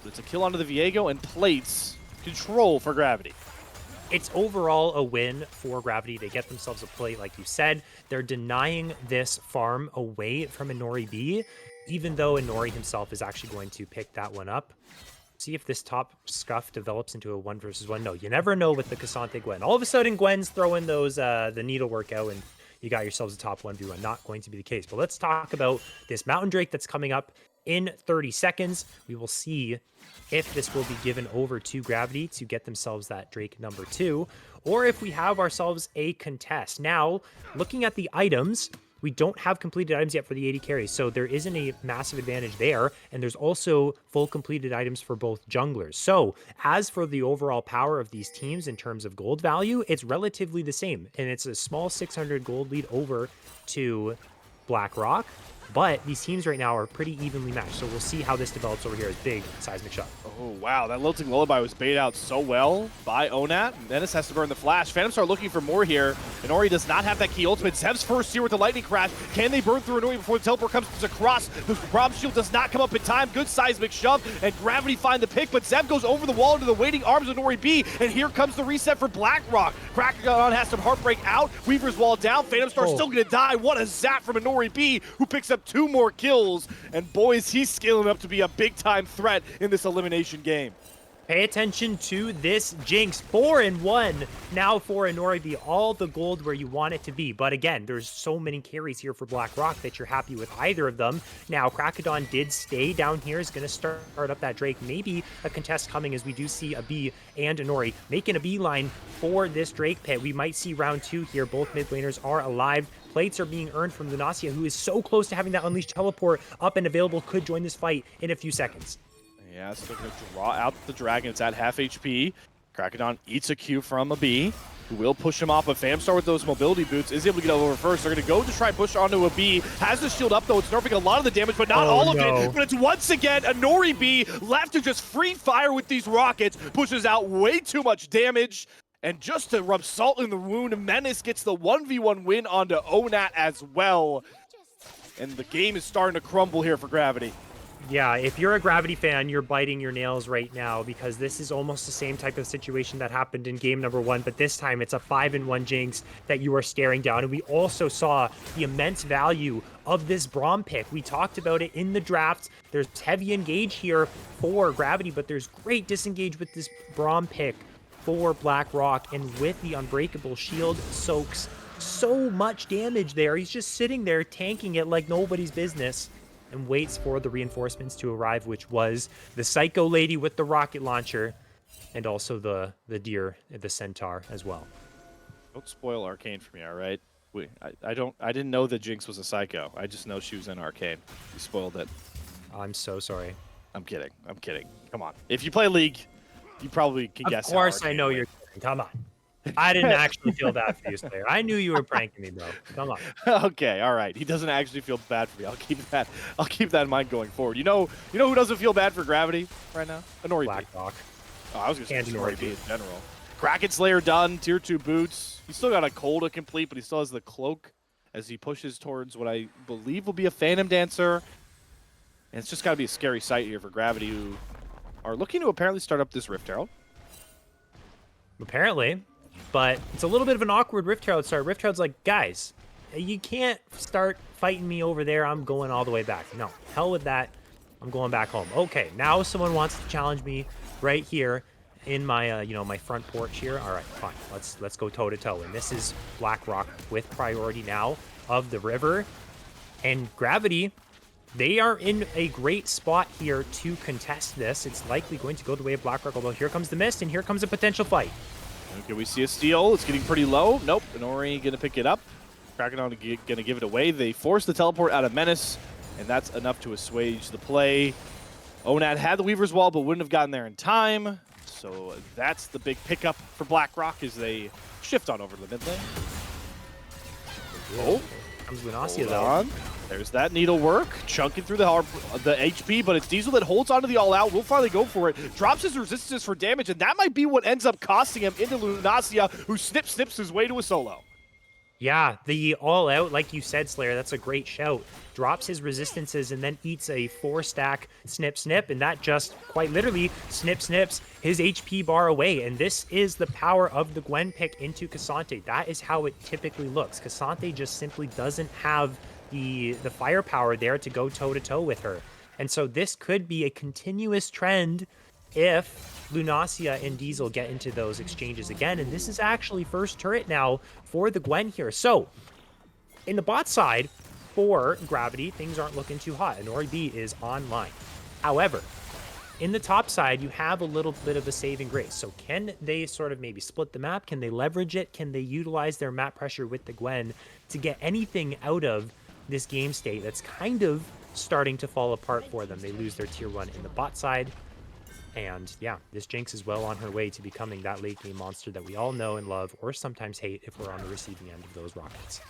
But it's a kill onto the Viego and plates control for Gravity. It's overall a win for Gravity. They get themselves a plate, like you said. They're denying this farm away from Nori B, even though Nori himself is actually going to pick that one up. See if this top scuff develops into a 1 versus 1. No, you never know with the Cassante Gwen. All of a sudden, Gwen's throwing those the needlework out, and you got yourselves a top 1v1. Not going to be the case. But let's talk about this Mountain Drake that's coming up in 30 seconds. We will see if this will be given over to Gravity to get themselves that Drake number 2, or if we have ourselves a contest. Now, looking at the items, we don't have completed items yet for the 80 carries, so there isn't a massive advantage there, and there's also full completed items for both junglers. So, as for the overall power of these teams in terms of gold value, it's relatively the same, and it's a small 600 gold lead over to BlackRock. But these teams right now are pretty evenly matched, so we'll see how this develops over here as big seismic shot. Oh, wow. That Lilting Lullaby was baited out so well by Onat. Menace has to burn the flash. Phantom Star looking for more here. Inori does not have that key ultimate. Zev's first here with the lightning crash. Can they burn through Inori before the teleport comes across? The Rob shield does not come up in time. Good seismic shove, and Gravity find the pick, but Zev goes over the wall into the waiting arms of Inori B, and here comes the reset for BlackRock. Krakadon has some heartbreak out. Weaver's wall down. Phantom Star still going to die. What a zap from Inori B, who picks up 2 more kills, and boys, he's scaling up to be a big-time threat in this elimination game. Pay attention to this Jinx. 4-1 now for Inori B. All the gold where you want it to be. But again, there's so many carries here for BlackRock that you're happy with either of them. Now, Krakadon did stay down here. Is going to start up that Drake. Maybe a contest coming as we do see a B and Inori making a beeline for this Drake pit. We might see round 2 here. Both mid laners are alive. Plates are being earned from Lunacia, who is so close to having that Unleashed teleport up and available, could join this fight in a few seconds. Yeah, so they're going to draw out the dragon. It's at half HP. Krakadon eats a Q from a B, who will push him off, but Phantom Star with those mobility boots is able to get over first. They're going to go to try and push onto a B. Has the shield up, though. It's nerfing a lot of the damage, but not all of it. But it's once again a Nori B left to just free fire with these rockets. Pushes out way too much damage. And just to rub salt in the wound, Menace gets the 1v1 win onto Onat as well. And the game is starting to crumble here for Gravity. Yeah, if you're a Gravity fan, you're biting your nails right now because this is almost the same type of situation that happened in game number 1, but this time it's a 5-1 Jinx that you are staring down. And we also saw the immense value of this Braum pick. We talked about it in the draft. There's heavy engage here for Gravity, but there's great disengage with this Braum pick for BlackRock. And with the Unbreakable Shield, soaks so much damage there. He's just sitting there tanking it like nobody's business, and waits for the reinforcements to arrive, which was the Psycho Lady with the rocket launcher, and also the deer, the centaur as well. Don't spoil Arcane for me, all right? I didn't know that Jinx was a Psycho. I just know she was in Arcane. You spoiled it. I'm so sorry. I'm kidding. I'm kidding. Come on. If you play League, you probably can guess. Of course, I know you're kidding. Come on. I didn't actually feel bad for you, Slayer. I knew you were pranking me, bro. Come on. Okay, all right. He doesn't actually feel bad for me. I'll keep that in mind going forward. You know who doesn't feel bad for Gravity right now? Nori B. BlackRock. Oh, I was going to say Nori B in general. Kraken Slayer done. Tier 2 boots. He's still got a coal to complete, but he still has the cloak as he pushes towards what I believe will be a Phantom Dancer. And it's just got to be a scary sight here for Gravity, who are looking to apparently start up this Rift Herald. Apparently. But it's a little bit of an awkward Rift Herald start. Rift Herald's like, guys, you can't start fighting me over there. I'm going all the way back. No, hell with that. I'm going back home. Okay, now someone wants to challenge me right here in my, my front porch here. All right, fine. Let's go toe to toe. And this is BlackRock with priority now of the river. And Gravity, they are in a great spot here to contest this. It's likely going to go the way of BlackRock, although here comes the mist and here comes a potential fight. Okay, we see a steal. It's getting pretty low. Nope, Nori going to pick it up. Kraken going to give it away. They force the teleport out of Menace, and that's enough to assuage the play. Onad had the Weaver's Wall, but wouldn't have gotten there in time. So that's the big pickup for BlackRock as they shift on over to the mid lane. Oh, comes Lunacia though. On. There's that needle work, chunking through the HP, but it's Diesel that holds onto the all-out. Will finally go for it. Drops his resistance for damage, and that might be what ends up costing him into Lunacia, who snips his way to a solo. Yeah, the all-out, like you said, Slayer, that's a great shout. Drops his resistances and then eats a 4-stack snip, and that just quite literally snips his HP bar away. And this is the power of the Gwen pick into Cassante. That is how it typically looks. Cassante just simply doesn't have the firepower there to go toe-to-toe with her. And so this could be a continuous trend if Lunacia and Diesel get into those exchanges again. And this is actually first turret now for the Gwen here. So in the bot side for Gravity, things aren't looking too hot. And Nori B is online. However, in the top side, you have a little bit of a saving grace. So can they sort of maybe split the map? Can they leverage it? Can they utilize their map pressure with the Gwen to get anything out of this game state that's kind of starting to fall apart for them? They lose their tier 1 in the bot side. And yeah, this Jinx is well on her way to becoming that late game monster that we all know and love, or sometimes hate if we're on the receiving end of those rockets.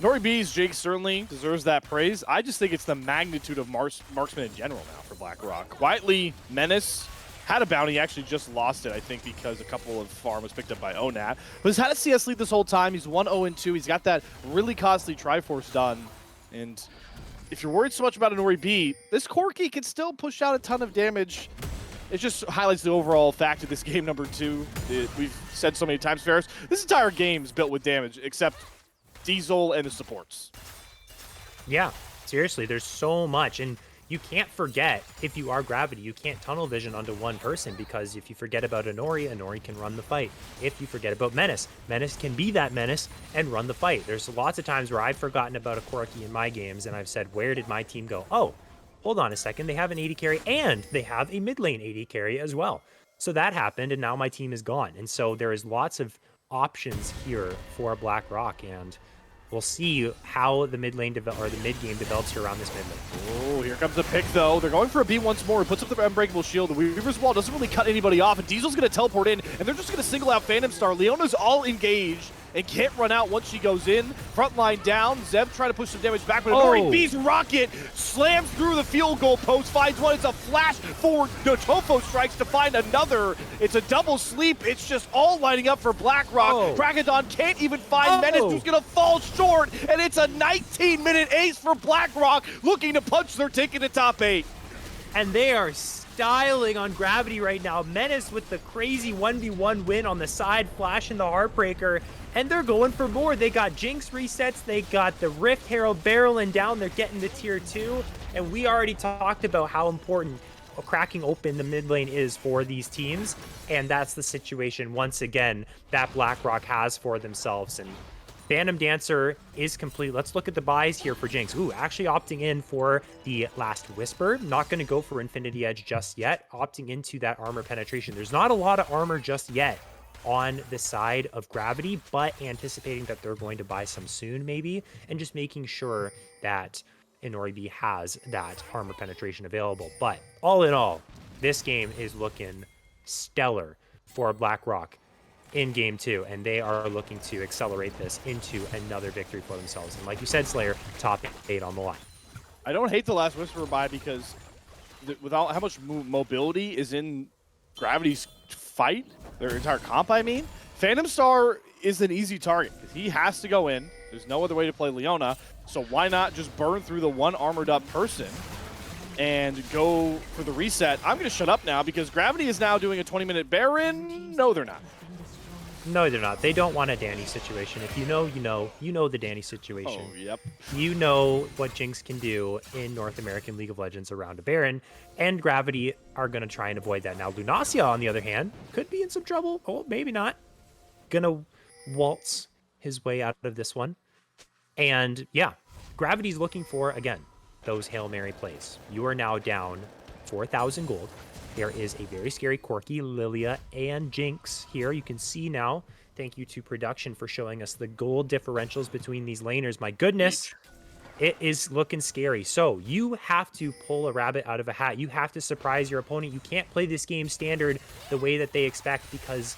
Nori B's Jinx certainly deserves that praise. I just think it's the magnitude of marksman in general now for BlackRock. Quietly, Menace had a bounty, actually just lost it, I think, because a couple of farm was picked up by Onat. But he's had a CS lead this whole time. He's 1-0-2. He's got that really costly Triforce done. And if you're worried so much about a Nori B, this Corki can still push out a ton of damage. It just highlights the overall fact of this game number 2. We've said so many times, Ferris, this entire game is built with damage, except Diesel and the supports. Yeah, seriously, there's so much. And you can't forget, if you are Gravity, you can't tunnel vision onto one person, because if you forget about Nori can run the fight. If you forget about Menace can be that menace and run the fight. There's lots of times where I've forgotten about a Corki in my games, and I've said, where did my team go? Oh, hold on a second, they have an AD carry, and they have a mid lane AD carry as well. So that happened, and now my team is gone. And so there is lots of options here for BlackRock, and we'll see how the mid lane the mid game develops here around this mid lane. Oh, here comes a pick though. They're going for a B once more. He puts up the Unbreakable Shield. The Weaver's Wall doesn't really cut anybody off, and Diesel's going to teleport in, and they're just going to single out Phantom Star. Leona's all engaged, and can't run out once she goes in. Front line down. Zev trying to push some damage back, but Nori B's rocket slams through the field goal post, finds one. It's a flash forward. No, Tofo strikes to find another. It's a double sleep. It's just all lining up for BlackRock. Dragadon can't even find Menace, who's going to fall short, and it's a 19-minute ace for BlackRock, looking to punch their ticket to top 8. And they are styling on Gravity right now. Menace with the crazy 1v1 win on the side, flashing the Heartbreaker, and they're going for more. They got Jinx resets, they got the Rift Herald barreling down, they're getting to tier 2, and we already talked about how important cracking open the mid lane is for these teams, and that's the situation once again that BlackRock has for themselves. And Phantom Dancer is complete. Let's look at the buys here for Jinx. Ooh, actually opting in for the Last Whisper. Not going to go for Infinity Edge just yet. Opting into that armor penetration. There's not a lot of armor just yet on the side of Gravity, but anticipating that they're going to buy some soon maybe, and just making sure that Inori has that armor penetration available. But all in all, this game is looking stellar for BlackRock in game 2, and they are looking to accelerate this into another victory for themselves. And like you said, Slayer, top 8 on the line. I don't hate the Last Whisper buy because without how much mobility is in Gravity's fight, their entire comp, I mean, Phantom Star is an easy target because he has to go in. There's no other way to play Leona, so why not just burn through the one armored up person and go for the reset? I'm going to shut up now because Gravity is now doing a 20-minute Baron. No, they're not. No, they're not. They don't want a Danny situation. If you know, you know. You know the Danny situation. Oh, yep. You know what Jinx can do in North American League of Legends around a Baron, and Gravity are going to try and avoid that. Now, Lunacia, on the other hand, could be in some trouble. Oh, maybe not. Gonna waltz his way out of this one. And, yeah, Gravity's looking for, again, those Hail Mary plays. You are now down 4,000 gold. There is a very scary Corki, Lilia, and Jinx here. You can see now, thank you to production for showing us the gold differentials between these laners. My goodness, it is looking scary. So you have to pull a rabbit out of a hat. You have to surprise your opponent. You can't play this game standard the way that they expect because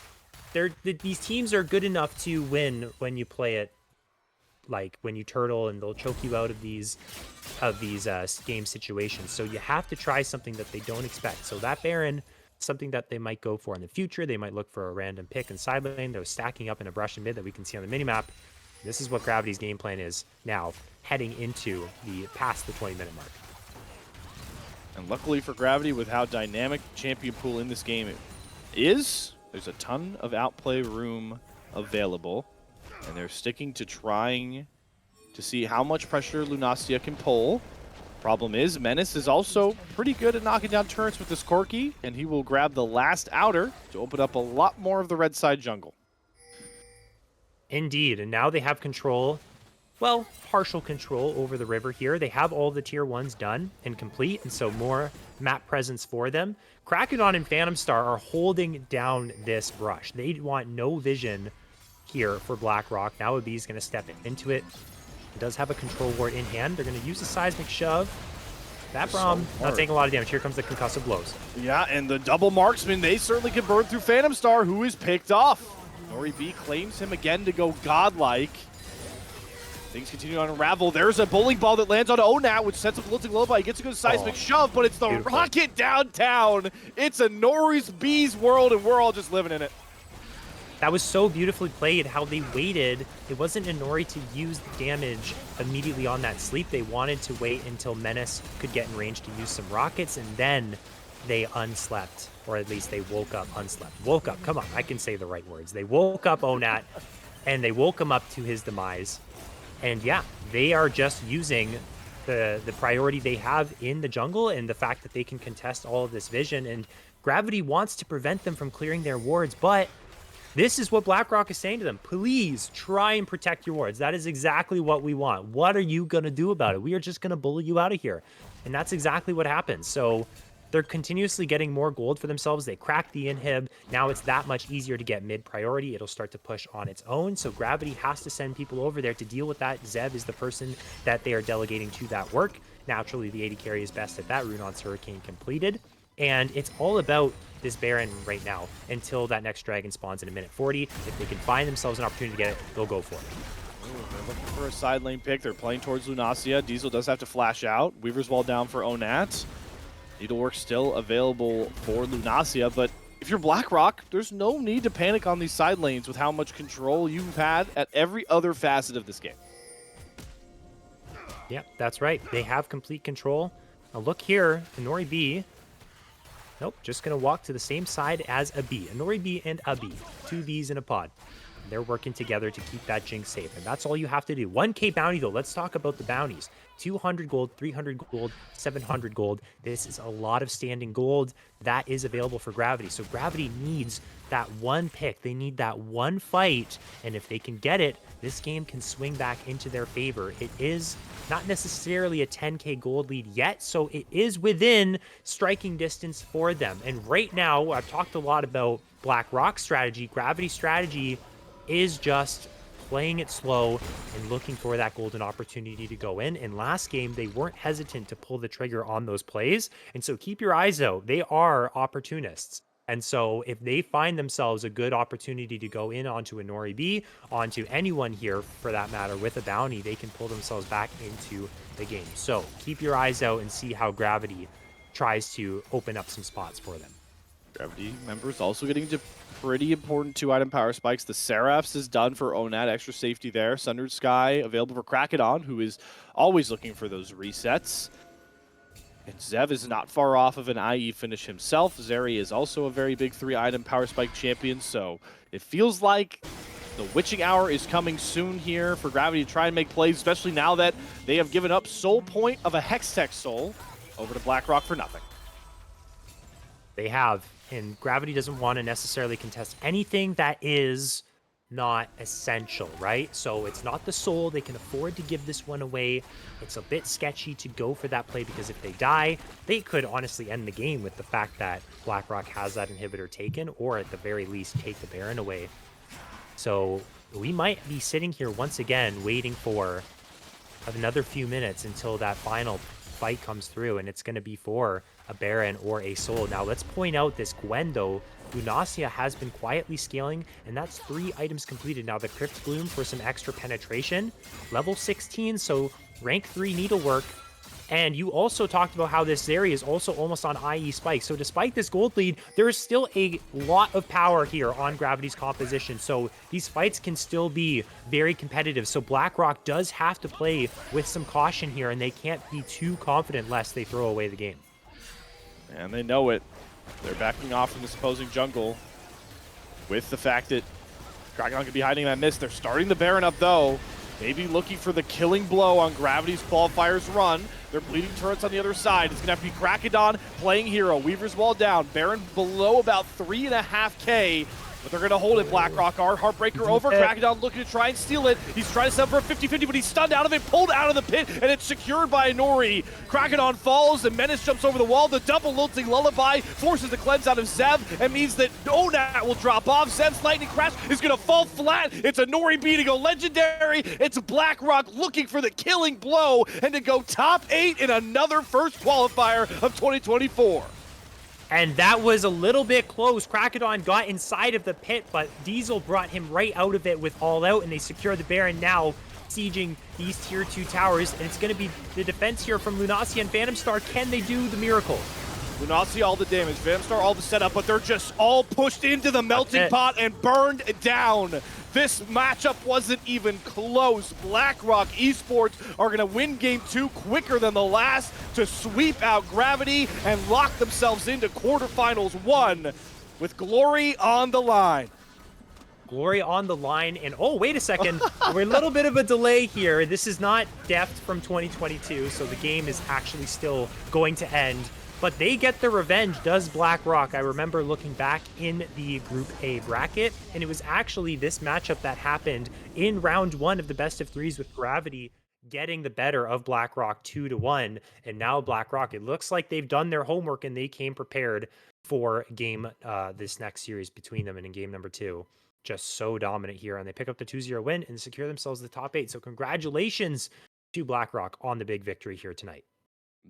these teams are good enough to win when you play it like when you turtle, and they'll choke you out of these game situations. So you have to try something that they don't expect. So that Baron, something that they might go for in the future. They might look for a random pick in side lane. They're stacking up in a brush and mid that we can see on the minimap. This is what Gravity's game plan is now, heading into past the 20-minute mark. And luckily for Gravity, with how dynamic the champion pool in this game is, there's a ton of outplay room available. And they're sticking to trying to see how much pressure Lunacia can pull. Problem is, Menace is also pretty good at knocking down turrets with this Corki, and he will grab the last outer to open up a lot more of the red side jungle. Indeed, and now they have control, well, partial control over the river here. They have all the tier 1s done and complete, and so more map presence for them. Krakenon and Phantom Star are holding down this brush. They want no vision here for BlackRock. Now Abi's going to step into it. It does have a control ward in hand. They're going to use a seismic shove. That Braum not taking a lot of damage. Here comes the concussive blows. Yeah, and the double marksman, they certainly can burn through Phantom Star, who is picked off. Nori B claims him again to go godlike. Things continue to unravel. There's a bowling ball that lands on Onat, which sets up Lilting Lullaby. He gets a good seismic shove, but it's the rocket downtown. It's a Nori's B's world, and we're all just living in it. That was so beautifully played, how they waited. It wasn't Inori to use the damage immediately on that sleep. They wanted to wait until Menace could get in range to use some rockets, and then they unslept, or at least they woke up unslept. Woke up, come on, I can say the right words. They woke up Onat, and they woke him up to his demise. And yeah, they are just using the priority they have in the jungle and the fact that they can contest all of this vision. And Gravity wants to prevent them from clearing their wards, but this is what BlackRock is saying to them. Please try and protect your wards. That is exactly what we want. What are you going to do about it? We are just going to bully you out of here. And that's exactly what happens. So they're continuously getting more gold for themselves. They cracked the inhib. Now it's that much easier to get mid priority. It'll start to push on its own. So Gravity has to send people over there to deal with that. Zeb is the person that they are delegating to that work. Naturally, the AD carry is best at that. Runon's Hurricane completed. And it's all about this Baron right now until that next dragon spawns in a minute 40. If they can find themselves an opportunity to get it, they'll go for it. Ooh, they're looking for a side lane pick. They're playing towards Lunacia. Diesel does have to flash out. Weaver's Wall down for Onat. Needlework still available for Lunacia, but if you're BlackRock, there's no need to panic on these side lanes with how much control you've had at every other facet of this game. Yeah, that's right. They have complete control. Now look here, Inori B. Nope, just going to walk to the same side as a B. Inori B and a B. Two Bs in a pod. They're working together to keep that Jinx safe, and that's all you have to do. 1K bounty, though. Let's talk about the bounties. 200 gold, 300 gold, 700 gold. This is a lot of standing gold that is available for Gravity. So Gravity needs that one pick. They need that one fight, and if they can get it, this game can swing back into their favor. It is not necessarily a 10K gold lead yet, so it is within striking distance for them. And right now, I've talked a lot about BlackRock strategy. Gravity strategy is just playing it slow and looking for that golden opportunity to go in. And last game, they weren't hesitant to pull the trigger on those plays. And so keep your eyes out. They are opportunists. And so if they find themselves a good opportunity to go in onto a Nori B, onto anyone here for that matter with a bounty, they can pull themselves back into the game. So keep your eyes out and see how Gravity tries to open up some spots for them. Gravity members also getting into pretty important 2-item power spikes. The Seraphs is done for Onat, extra safety there. Sundered Sky available for Krakedon, who is always looking for those resets. And Zev is not far off of an IE finish himself. Zeri is also a very big 3-item power spike champion, so it feels like the witching hour is coming soon here for Gravity to try and make plays, especially now that they have given up Soul Point of a Hextech Soul over to BlackRock for nothing. They have, and Gravity doesn't want to necessarily contest anything that is not essential, right? So it's not the soul. They can afford to give this one away. It's a bit sketchy to go for that play because if they die, they could honestly end the game with the fact that BlackRock has that inhibitor taken, or at the very least take the Baron away. So we might be sitting here once again waiting for another few minutes until that final fight comes through, and it's going to be for a Baron or a Soul. Now let's point out this Gwen though. Lunacia has been quietly scaling, and that's 3 items completed. Now the Crypt Bloom for some extra penetration. Level 16, so rank 3 needlework. And you also talked about how this Zeri is also almost on IE spike. So despite this gold lead, there is still a lot of power here on Gravity's composition. So these fights can still be very competitive. So BlackRock does have to play with some caution here, and they can't be too confident lest they throw away the game. And they know it. They're backing off from this opposing jungle with the fact that Kraken could be hiding that mist. They're starting the Baron up though. Maybe looking for the killing blow on Gravity's Qualifier's run. They're bleeding turrets on the other side. It's going to have to be Krakedon playing hero. Weaver's Wall down. Baron below about 3.5K. But they're going to hold it. BlackRock are. Heartbreaker over. Krakedon looking to try and steal it. He's trying to set up for a 50-50, but he's stunned out of it, pulled out of the pit, and it's secured by Inori. Krakedon falls, and Menace jumps over the wall. The double lilting lullaby forces the cleanse out of Zev and means that Onat will drop off. Zev's lightning crash is going to fall flat. It's Inori B to go legendary. It's BlackRock looking for the killing blow and to go top 8 in another first qualifier of 2024. And that was a little bit close. Krakedon got inside of the pit, but Diesel brought him right out of it with All Out, and they secure the Baron now, sieging these tier 2 towers. And it's going to be the defense here from Lunacia and Phantom Star. Can they do the miracle? Lunacia all the damage, Phantom Star all the setup, but they're just all pushed into the melting pot and burned down. This matchup wasn't even close. BlackRock Esports are going to win game 2 quicker than the last to sweep out Gravity and lock themselves into quarterfinals 1 with glory on the line. Glory on the line, and oh, wait a second. We're a little bit of a delay here. This is not Deft from 2022, so the game is actually still going to end. But they get the revenge, does BlackRock. I remember looking back in the Group A bracket, and it was actually this matchup that happened in round 1 of the best of 3s with Gravity getting the better of BlackRock 2-1. And now BlackRock, it looks like they've done their homework and they came prepared for game this next series between them and in game number 2. Just so dominant here, and they pick up the 2-0 win and secure themselves the top 8. So congratulations to BlackRock on the big victory here tonight.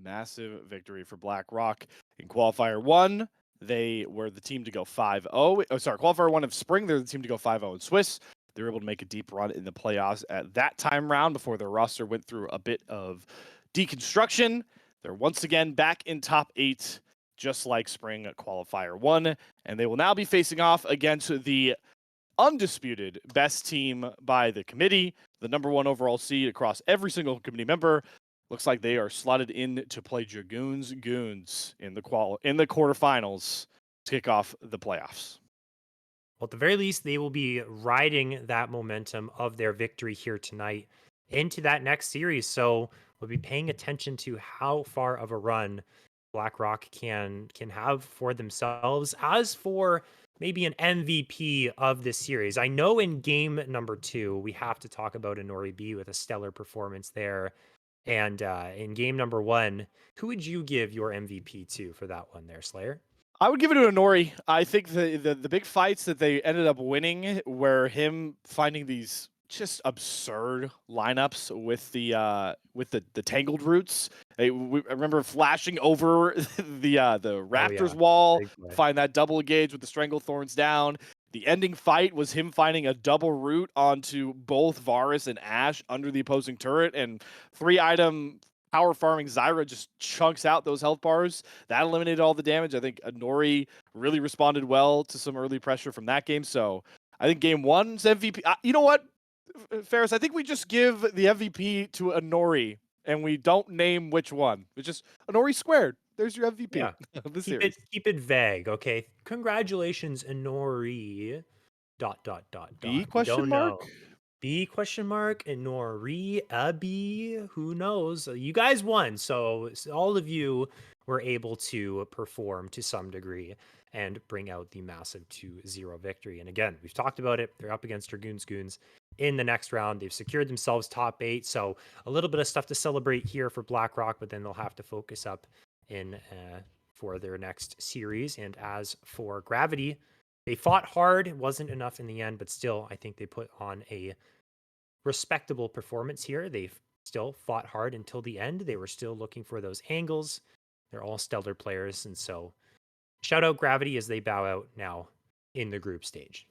Massive victory for BlackRock in Qualifier 1. They were the team to go 5-0. Oh, sorry, Qualifier 1 of Spring, they're the team to go 5-0 in Swiss. They were able to make a deep run in the playoffs at that time round before their roster went through a bit of deconstruction. They're once again back in top 8, just like Spring Qualifier 1, and they will now be facing off against the undisputed best team by the committee, the #1 overall seed across every single committee member. Looks like they are slotted in to play Dragoons Goons in the quarterfinals to kick off the playoffs. Well, at the very least, they will be riding that momentum of their victory here tonight into that next series. So we'll be paying attention to how far of a run BlackRock can have for themselves. As for maybe an MVP of this series, I know in game number 2 we have to talk about Inori B with a stellar performance there. And in game number 1, who would you give your MVP to for that one there, Slayer? I would give it to Inori. I think the big fights that they ended up winning were him finding these just absurd lineups with the tangled roots. I remember flashing over the Oh Raptors yeah, wall, big play. find that double engage with the strangle thorns down. The ending fight was him finding a double root onto both Varus and Ash under the opposing turret, and 3-item power farming Zyra just chunks out those health bars. That eliminated all the damage. I think Inori really responded well to some early pressure from that game. So I think game 1's MVP. You know what, Ferris? I think we just give the MVP to Inori and we don't name which one. It's just Inori squared. There's your MVP Yeah. of the Keep it series. keep it vague, okay? Congratulations, Inori. Dot dot dot B dot. We question don't mark? know. B question mark Inori Abby. Who knows? You guys won, so all of you were able to perform to some degree and bring out the massive 2-0 victory. And again, we've talked about it. They're up against Dragoons Goons in the next round. They've secured themselves top 8, so a little bit of stuff to celebrate here for BlackRock, but then they'll have to focus up in for their next series. And as for Gravity, they fought hard. It wasn't enough in the end, but still, I think they put on a respectable performance here. They've still fought hard until the end. They were still looking for those angles. They're all stellar players. And so, shout out Gravity as they bow out now in the group stage.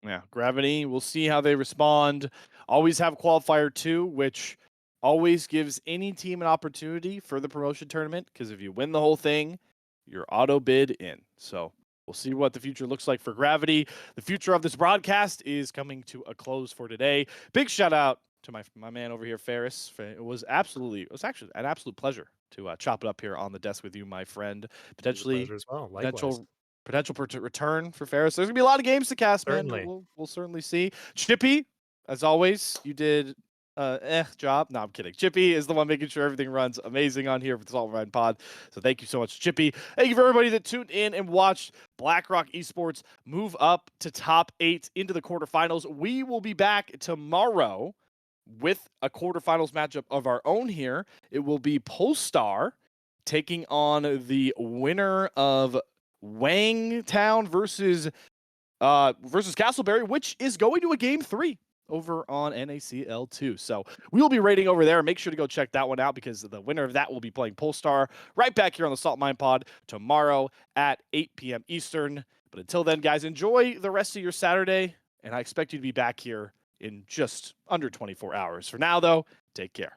Yeah, Gravity. We'll see how they respond. Always have Qualifier 2, which always gives any team an opportunity for the promotion tournament, because if you win the whole thing, you're auto bid in. So we'll see what the future looks like for Gravity. The future of this broadcast is coming to a close for today. Big shout out to my man over here, Ferris. It was actually an absolute pleasure to chop it up here on the desk with you, my friend. It was a Potentially, pleasure as well. Likewise. potential return for Ferris. There's gonna be a lot of games to cast, man. Certainly. We'll certainly see. Chippy, as always, you did job. No, I'm kidding. Chippy is the one making sure everything runs amazing on here for the Salt Ride Pod. So thank you so much, Chippy. Thank you for everybody that tuned in and watched BlackRock Esports move up to top 8 into the quarterfinals. We will be back tomorrow with a quarterfinals matchup of our own here. It will be Polestar taking on the winner of Wang Town versus Castleberry, which is going to a game 3 over on NACL 2. So we will be rating over there. Make sure to go check that one out, because the winner of that will be playing Polestar right back here on the Salt Mine Pod tomorrow at 8 p.m. Eastern. But until then, guys, enjoy the rest of your Saturday, and I expect you to be back here in just under 24 hours. For now, though, take care.